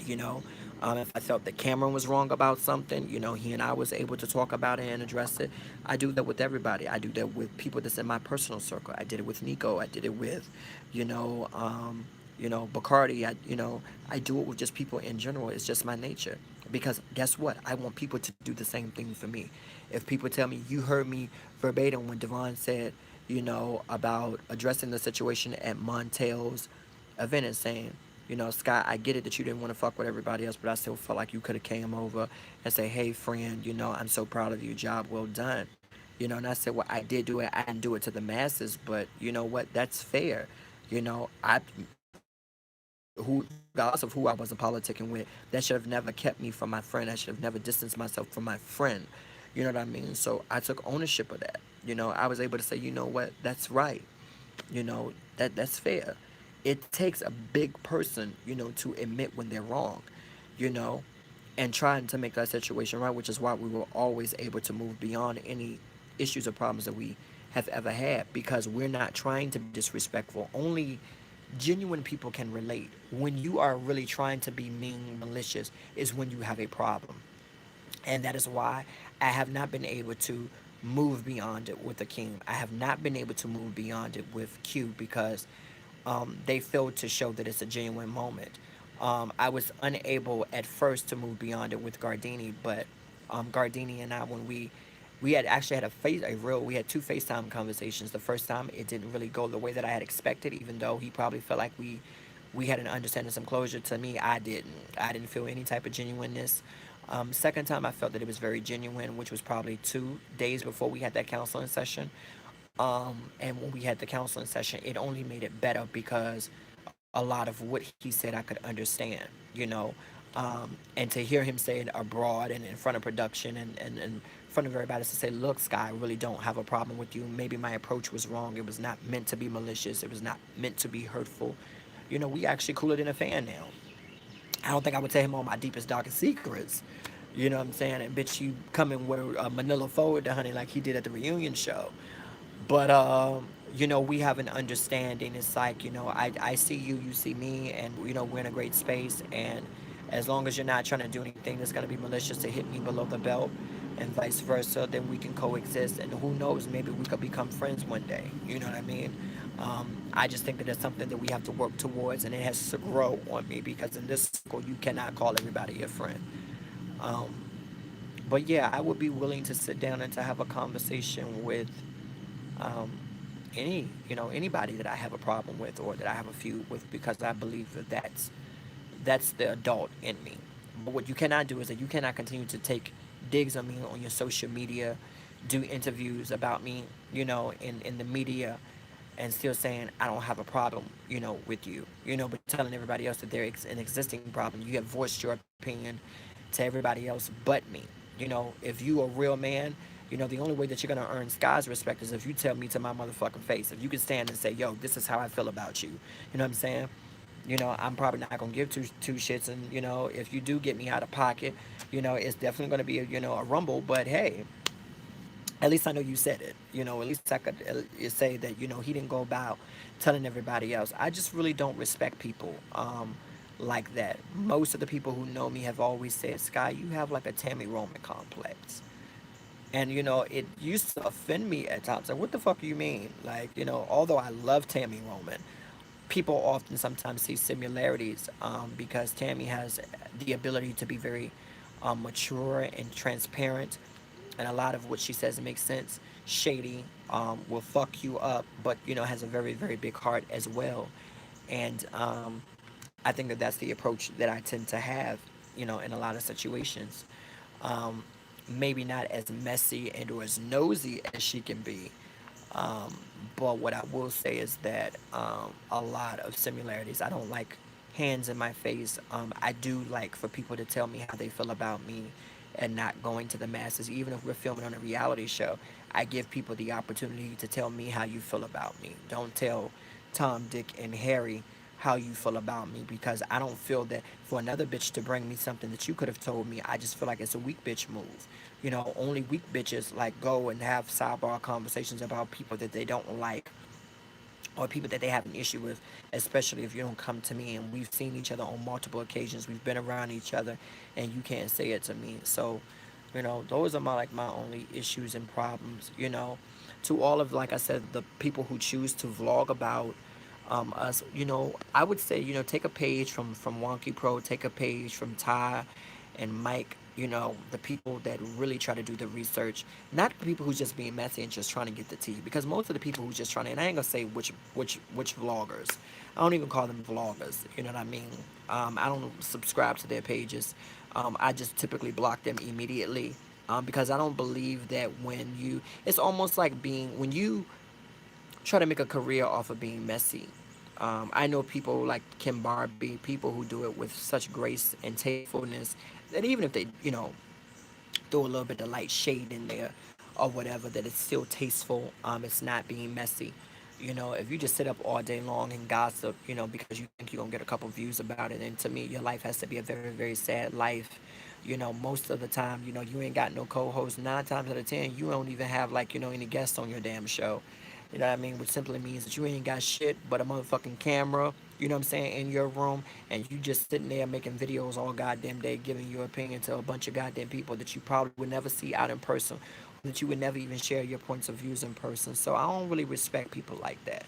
you know if I felt that Cameron was wrong about something, he and I was able to talk about it and address it. I do that with everybody. I do that with people that's in my personal circle. I did it with Nico. I did it with you know Bacardi. I do it with just people in general. It's just my nature. Because guess what? I want people to do the same thing for me. If people tell me, you heard me verbatim when Devon said, about addressing the situation at Montel's event and saying, Scott, I get it that you didn't want to fuck with everybody else, but I still felt like you could have came over and say, hey, friend, I'm so proud of you. Job well done. And I said, well, I did do it. I didn't do it to the masses, but you know what? That's fair. I who regardless of who I wasn't politicking with, that should have never kept me from my friend. I should have never distanced myself from my friend. You know what I mean? So I took ownership of that. I was able to say, you know what, that's right. That's fair. It takes a big person, to admit when they're wrong, you know, and trying to make that situation right, which is why we were always able to move beyond any issues or problems that we have ever had, because we're not trying to be disrespectful. Only genuine people can relate. When you are really trying to be mean, malicious, is when you have a problem. And that is why I have not been able to move beyond it with Akeem. I have not been able to move beyond it with Q because they failed to show that it's a genuine moment. I was unable at first to move beyond it with Gardini, but Gardini and I, when we had actually had we had two FaceTime conversations. The first time it didn't really go the way that I had expected, even though he probably felt like we had an understanding, some closure. To me, I didn't. I didn't feel any type of genuineness. Second time, I felt that it was very genuine, which was probably 2 days before we had that counseling session. And when we had the counseling session, it only made it better because a lot of what he said I could understand, you know. And to hear him say it abroad and in front of production and in front of everybody to say, look, Skye, I really don't have a problem with you. Maybe my approach was wrong. It was not meant to be malicious. It was not meant to be hurtful. You know, we actually cooler than a fan now. I don't think I would tell him all my deepest, darkest secrets. You know what I'm saying? And bitch, you come and wear a manila forward to honey like he did at the reunion show. But you know, we have an understanding. It's like, you know, I see you, you see me, and you know, we're in a great space. And as long as you're not trying to do anything that's gonna be malicious to hit me below the belt, and vice versa, then we can coexist. And who knows, maybe we could become friends one day. You know what I mean? I just think that it's something that we have to work towards, and it has to grow on me because in this circle, you cannot call everybody your friend. Um, but yeah, I would be willing to sit down and to have a conversation with um, anybody that I have a problem with or that I have a feud with because I believe that that's the adult in me. But what you cannot do is that you cannot continue to take digs on me on your social media, do interviews about me, you know, in the media, and still saying I don't have a problem, you know, with you, you know, but telling everybody else that there's an existing problem. You have voiced your opinion to everybody else but me. You know, if you a real man, you know, the only way that you're gonna earn Sky's respect is if you tell me to my motherfucking face. If you can stand and say, yo, this is how I feel about you. You know what I'm saying? You know, I'm probably not gonna give two shits, and you know, if you do get me out of pocket, you know, it's definitely gonna be a rumble. But hey, at least I know you said it. You know, at least I could say that you know he didn't go about telling everybody else. I just really don't respect people like that. Most of the people who know me have always said, "Skye, you have like a Tami Roman complex." And you know, it used to offend me at times. Like, what the fuck do you mean? Like, you know, although I love Tami Roman, people often sometimes see similarities because Tammy has the ability to be very mature and transparent, and a lot of what she says makes sense. Shady, will fuck you up, but you know has a very very big heart as well, and I think that that's the approach that I tend to have, you know, in a lot of situations. Um, Maybe not as messy and or as nosy as she can be, um, but what I will say is that a lot of similarities. I don't like hands in my face. I do like for people to tell me how they feel about me and not going to the masses. Even if we're filming on a reality show, I give people the opportunity to tell me how you feel about me. Don't tell Tom, Dick, and Harry how you feel about me because I don't feel that for another bitch to bring me something that you could have told me, I just feel like it's a weak bitch move. You know, only weak bitches like go and have sidebar conversations about people that they don't like or people that they have an issue with, especially if you don't come to me and we've seen each other on multiple occasions, we've been around each other, and you can't say it to me. So, you know, those are my only issues and problems. You know, to all of like I said, the people who choose to vlog about us, you know, I would say take a page from Wonky Pro, take a page from Ty and Mike. You know, the people that really try to do the research, not the people who's just being messy and just trying to get the tea. Because most of the people who's just trying to, and I ain't gonna say which vloggers. I don't even call them vloggers. You know what I mean? I don't subscribe to their pages. I just typically block them immediately because I don't believe that when you, it's almost like being when you try to make a career off of being messy. I know people like Kim Barbie, people who do it with such grace and tastefulness that even if they, throw a little bit of light shade in there or whatever, that it's still tasteful. It's not being messy. You know, if you just sit up all day long and gossip, because you think you're gonna get a couple views about it, and to me, your life has to be a very, very sad life. You know, most of the time, you ain't got no co-host. 9 times out of 10, you don't even have like, any guests on your damn show. You know what I mean? Which simply means that you ain't got shit but a motherfucking camera, you know what I'm saying, in your room, and you just sitting there making videos all goddamn day, giving your opinion to a bunch of goddamn people that you probably would never see out in person, or that you would never even share your points of views in person. So I don't really respect people like that.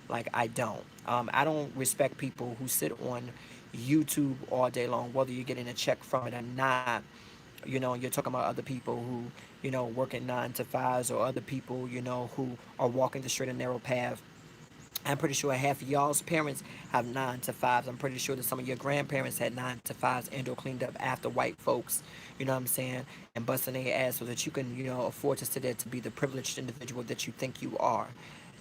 Like I don't. I don't respect people who sit on YouTube all day long, whether you're getting a check from it or not. And you're talking about other people who, working 9 to 5s, or other people, who are walking the straight and narrow path. I'm pretty sure half of y'all's parents have 9 to 5s. I'm pretty sure that some of your grandparents had 9 to 5s and or cleaned up after white folks, you know what I'm saying, and busting their ass so that you can, afford to sit there to be the privileged individual that you think you are.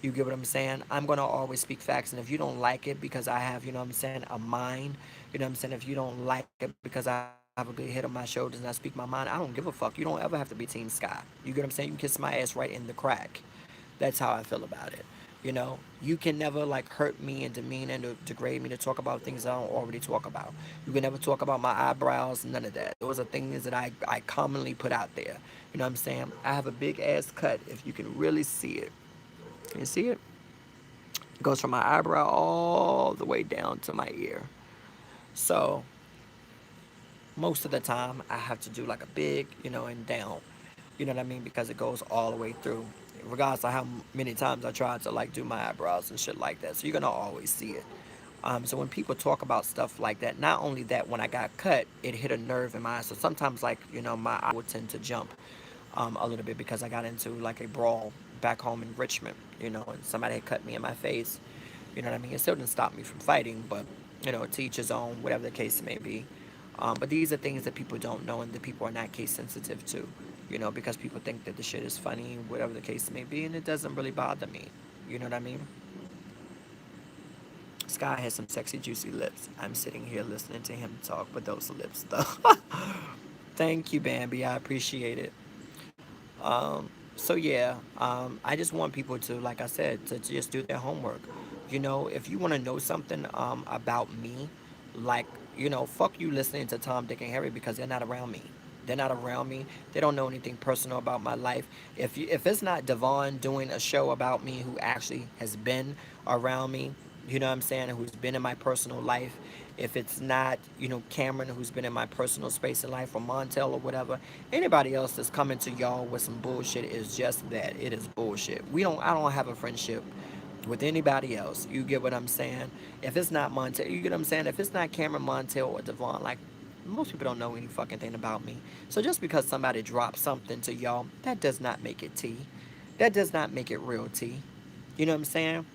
You get what I'm saying? I'm gonna always speak facts, and if you don't like it because I have, you know what I'm saying, a mind, you know what I'm saying, if you don't like it because I have a good head on my shoulders and I speak my mind, I don't give a fuck. You don't ever have to be Team Skye. You get what I'm saying? You can kiss my ass right in the crack. That's how I feel about it. You know, you can never like hurt me and demean and degrade me to talk about things I don't already talk about. You can never talk about my eyebrows, none of that. Those are things that I commonly put out there. You know what I'm saying? I have a big ass cut if you can really see it. Can you see it? It goes from my eyebrow all the way down to my ear. So most of the time I have to do like a big, you know, and down. You know what I mean? Because it goes all the way through. Regardless of how many times I tried to like do my eyebrows and shit like that. So you're gonna always see it. So when people talk about stuff like that, not only that, when I got cut, it hit a nerve in my eye. So sometimes, like, you know, my eye would tend to jump a little bit because I got into like a brawl back home in Richmond, you know, and somebody had cut me in my face. You know what I mean? It still didn't stop me from fighting, but, you know, to each his own, whatever the case may be. But these are things that people don't know and that people are not case sensitive to, you know, because people think that the shit is funny, whatever the case may be, and it doesn't really bother me. You know what I mean? Skye has some sexy, juicy lips. I'm sitting here listening to him talk with those lips, though. Thank you, Bambi. I appreciate it. So yeah, I just want people to, like I said, to just do their homework. You know, if you want to know something about me, like, you know, fuck you listening to Tom, Dick, and Harry because they're not around me. They're not around me. They don't know anything personal about my life. If it's not Devon doing a show about me who actually has been around me, you know what I'm saying, who's been in my personal life, if it's not, you know, Cameron who's been in my personal space in life, or Montel or whatever, anybody else that's coming to y'all with some bullshit is just that. It is bullshit. I don't have a friendship with anybody else. You get what I'm saying? If it's not Montel, you get what I'm saying? If it's not Cameron, Montel, or Devon, like, most people don't know any fucking thing about me. So just because somebody drops something to y'all, that does not make it tea. That does not make it real tea. You know what I'm saying?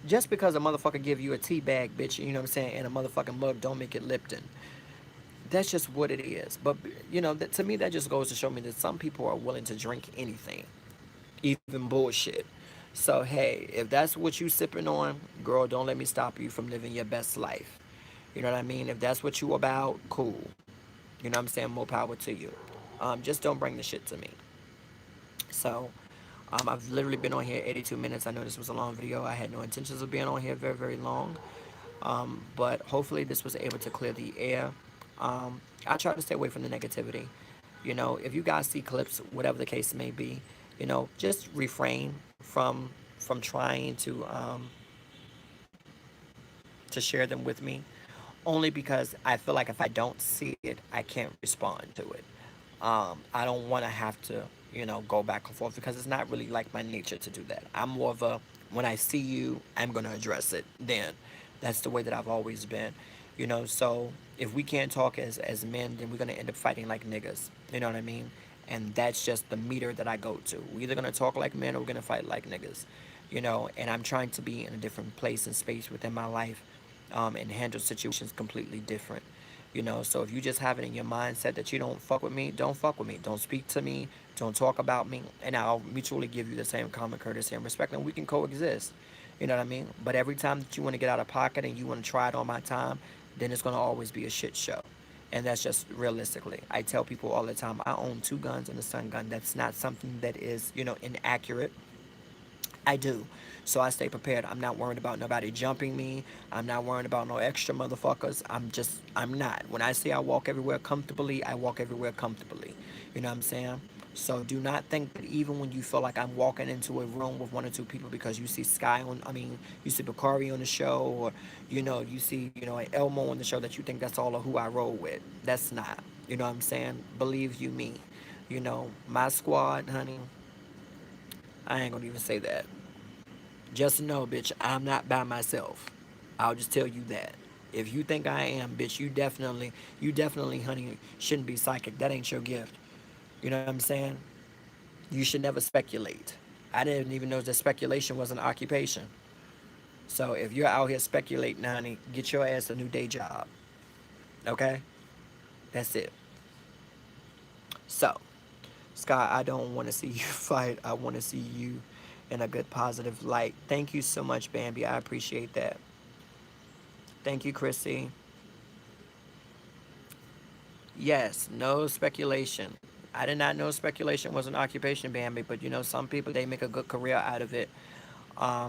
Just because a motherfucker give you a tea bag, bitch, you know what I'm saying, and a motherfucking mug, don't make it Lipton. That's just what it is. But, you know, that, to me, that just goes to show me that some people are willing to drink anything, even bullshit. So, hey, if that's what you sipping on, girl, don't let me stop you from living your best life. You know what I mean? If that's what you about, cool. You know what I'm saying? More power to you. Just don't bring the shit to me. So, I've literally been on here 82 minutes. I know this was a long video. I had no intentions of being on here very, very long. But hopefully this was able to clear the air. I try to stay away from the negativity. You know, if you guys see clips, whatever the case may be, you know, just refrain from trying to share them with me. Only because I feel like if I don't see it, I can't respond to it. I don't want to have to, you know, go back and forth because it's not really like my nature to do that. I'm more of a, when I see you, I'm going to address it then. That's the way that I've always been, you know. So if we can't talk as men, then we're going to end up fighting like niggas. You know what I mean? And that's just the meter that I go to. We're either going to talk like men or we're going to fight like niggas, you know. And I'm trying to be in a different place and space within my life, and handle situations completely different. You know, so if you just have it in your mindset that you don't fuck with me, don't fuck with me. Don't speak to me. Don't talk about me. And I'll mutually give you the same common courtesy and respect, and we can coexist. You know what I mean? But every time that you want to get out of pocket and you want to try it on my time, then it's going to always be a shit show. And that's just realistically. I tell people all the time, I own two guns and a stun gun. That's not something that is, you know, inaccurate. I do. So I stay prepared. I'm not worried about nobody jumping me. I'm not worried about no extra motherfuckers. I'm not. When I say I walk everywhere comfortably, I walk everywhere comfortably. You know what I'm saying? So do not think that even when you feel like I'm walking into a room with one or two people because you see you see Bakari on the show, or, you know, you see, you know, Elmo on the show, that you think that's all of who I roll with. That's not. You know what I'm saying? Believe you me. You know, my squad, honey, I ain't gonna even say that. Just know, bitch, I'm not by myself. I'll just tell you that. If you think I am, bitch, you definitely, honey, shouldn't be psychic. That ain't your gift. You know what I'm saying? You should never speculate. I didn't even know that speculation was an occupation. So if you're out here speculating, honey, get your ass a new day job. Okay? That's it. So, Skye, I don't want to see you fight. I want to see you in a good positive light. Thank you so much, Bambi. I appreciate that. Thank you, Chrissy. Yes, no speculation. I did not know speculation was an occupation, Bambi, but you know, some people, they make a good career out of it.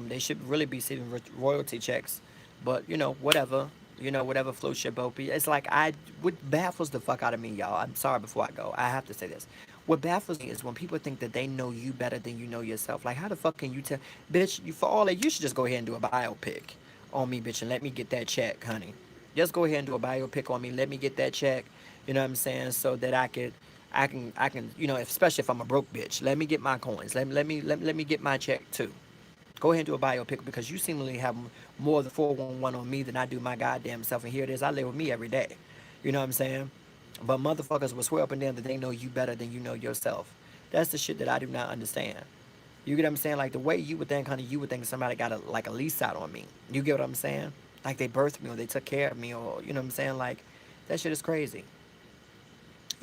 They should really be receiving royalty checks, but you know, whatever. You know, whatever floats your boat. It's like what baffles the fuck out of me, y'all. I'm sorry before I go. I have to say this. What baffles me is when people think that they know you better than you know yourself. Like, how the fuck can you tell, bitch? You for all that, you should just go ahead and do a biopic on me, bitch, and let me get that check, honey. Just go ahead and do a biopic on me. Let me get that check. You know what I'm saying? So that I can, you know, especially if I'm a broke bitch. Let me get my coins. Let me get my check too. Go ahead and do a biopic because you seemingly have more of the 411 on me than I do my goddamn self. And here it is, I live with me every day. You know what I'm saying? But motherfuckers will swear up and down that they know you better than you know yourself. That's the shit that I do not understand. You get what I'm saying? Like the way you would think, honey, you would think somebody got like a lease out on me. You get what I'm saying? Like they birthed me or they took care of me or, you know what I'm saying? Like that shit is crazy.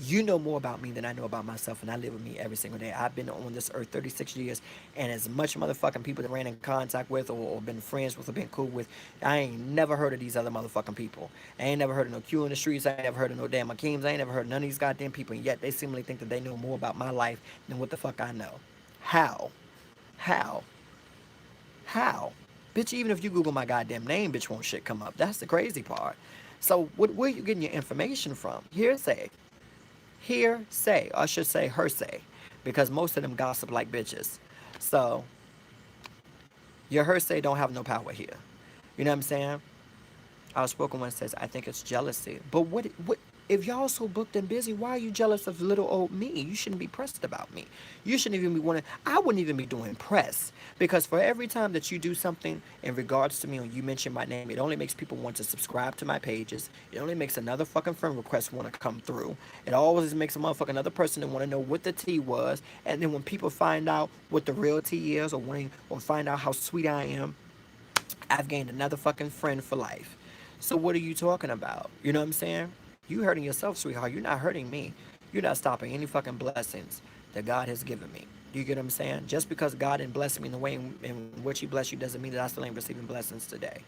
You know more about me than I know about myself, and I live with me every single day. I've been on this earth 36 years, and as much motherfucking people that ran in contact with, or been friends with, or been cool with, I ain't never heard of these other motherfucking people. I ain't never heard of no Q in the streets. I ain't never heard of no damn Akeems. I ain't never heard of none of these goddamn people, and yet they seemingly think that they know more about my life than what the fuck I know. How? How? How? Bitch, even if you Google my goddamn name, bitch, won't shit come up. That's the crazy part. So, where are you getting your information from? Hearsay. Hearsay, or I should say hearsay, because most of them gossip like bitches. So your hearsay don't have no power here. You know what I'm saying? Outspoken one says, I think it's jealousy. But what if y'all so booked and busy, why are you jealous of little old me? You shouldn't be pressed about me. You shouldn't even be wanting, I wouldn't even be doing press. Because for every time that you do something in regards to me or you mention my name, it only makes people want to subscribe to my pages. It only makes another fucking friend request want to come through. It always makes a motherfucking another person that want to know what the tea was. And then when people find out what the real tea is or find out how sweet I am, I've gained another fucking friend for life. So what are you talking about? You know what I'm saying? You hurting yourself, sweetheart. You're not hurting me. You're not stopping any fucking blessings that God has given me. Do you get what I'm saying? Just because God didn't bless me in the way in which He blessed you doesn't mean that I still ain't receiving blessings today.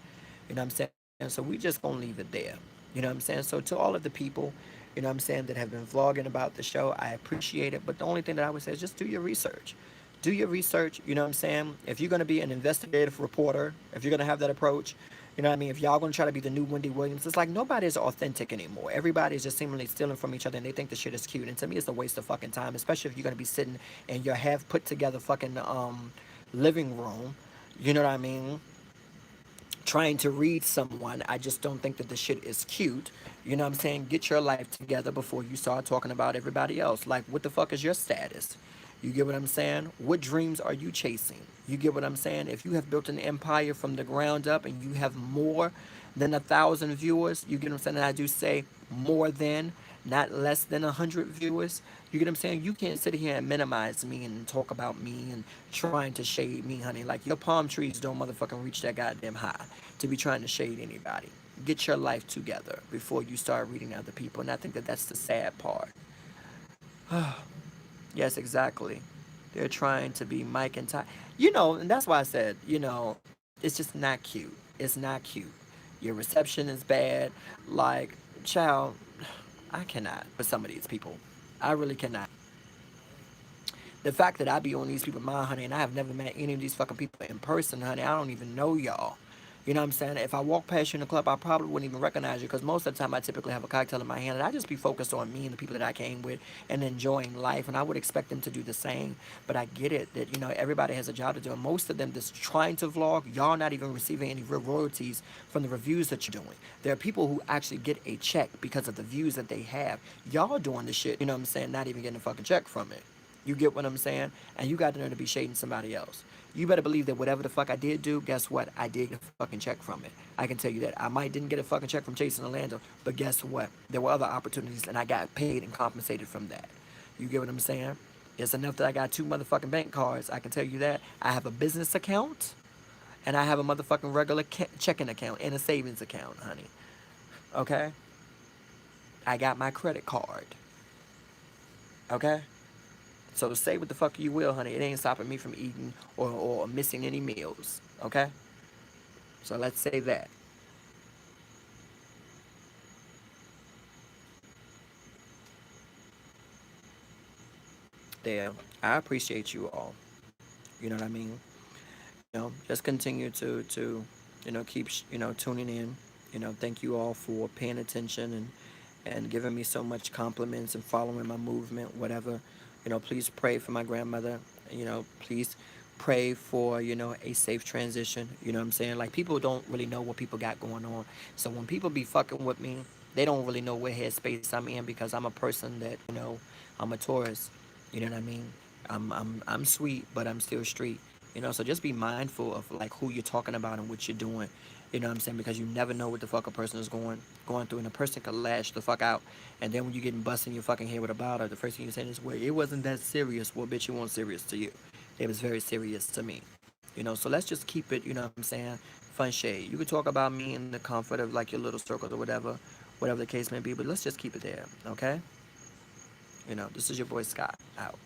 You know what I'm saying? So we just gonna leave it there. You know what I'm saying? So to all of the people, you know what I'm saying, that have been vlogging about the show, I appreciate it. But the only thing that I would say is just do your research. Do your research, you know what I'm saying? If you're gonna be an investigative reporter, if you're gonna have that approach, you know what I mean? If y'all gonna try to be the new Wendy Williams, it's like nobody's authentic anymore. Everybody's just seemingly stealing from each other and they think the shit is cute. And to me, it's a waste of fucking time, especially if you're gonna be sitting in your half put together fucking living room. You know what I mean? Trying to read someone. I just don't think that the shit is cute. You know what I'm saying? Get your life together before you start talking about everybody else. Like, what the fuck is your status? You get what I'm saying? What dreams are you chasing? You get what I'm saying? If you have built an empire from the ground up and you have more than 1,000 viewers, you get what I'm saying? And I do say more than, not less than 100 viewers. You get what I'm saying? You can't sit here and minimize me and talk about me and trying to shade me, honey. Like your palm trees don't motherfucking reach that goddamn high to be trying to shade anybody. Get your life together before you start reading other people. And I think that that's the sad part. Yes, exactly. They're trying to be Mike and Ty. You know, and that's why I said, you know, it's just not cute. It's not cute. Your reception is bad. Like, child, I cannot with some of these people. I really cannot. The fact that I be on these people mind, honey, and I have never met any of these fucking people in person, honey. I don't even know y'all. You know what I'm saying? If I walk past you in the club, I probably wouldn't even recognize you because most of the time I typically have a cocktail in my hand and I just be focused on me and the people that I came with and enjoying life. And I would expect them to do the same. But I get it that, you know, everybody has a job to do. And most of them that's trying to vlog, y'all not even receiving any real royalties from the reviews that you're doing. There are people who actually get a check because of the views that they have. Y'all doing the shit, you know what I'm saying, not even getting a fucking check from it. You get what I'm saying? And you got to know to be shading somebody else. You better believe that whatever the fuck I did do, guess what? I did get a fucking check from it. I can tell you that. I might didn't get a fucking check from Chasing Orlando, but guess what? There were other opportunities and I got paid and compensated from that. You get what I'm saying? It's enough that I got 2 motherfucking bank cards. I can tell you that. I have a business account and I have a motherfucking regular checking account and a savings account, honey. Okay? I got my credit card. Okay? So say what the fuck you will, honey. It ain't stopping me from eating or missing any meals. Okay? So let's say that. There. I appreciate you all. You know what I mean? Just continue to keep tuning in. Thank you all for paying attention and giving me so much compliments and following my movement, whatever. Please pray for my grandmother. Please pray for a safe transition. You know what I'm saying? Like, people don't really know what people got going on. So when people be fucking with me, they don't really know what headspace I'm in, because I'm a person that I'm a Taurus. You know what I mean? I'm sweet, but I'm still street. So just be mindful of like who you're talking about and what you're doing. You know what I'm saying? Because you never know what the fuck a person is going through, and a person could lash the fuck out, and then when you getting busted in your fucking head with a bottle, the first thing you're saying is, "Well, it wasn't that serious." Well, bitch, it wasn't serious to you. It was very serious to me. So let's just keep it. You know what I'm saying? Fun shade. You could talk about me in the comfort of like your little circles or whatever the case may be. But let's just keep it there, okay? This is your boy Scott out.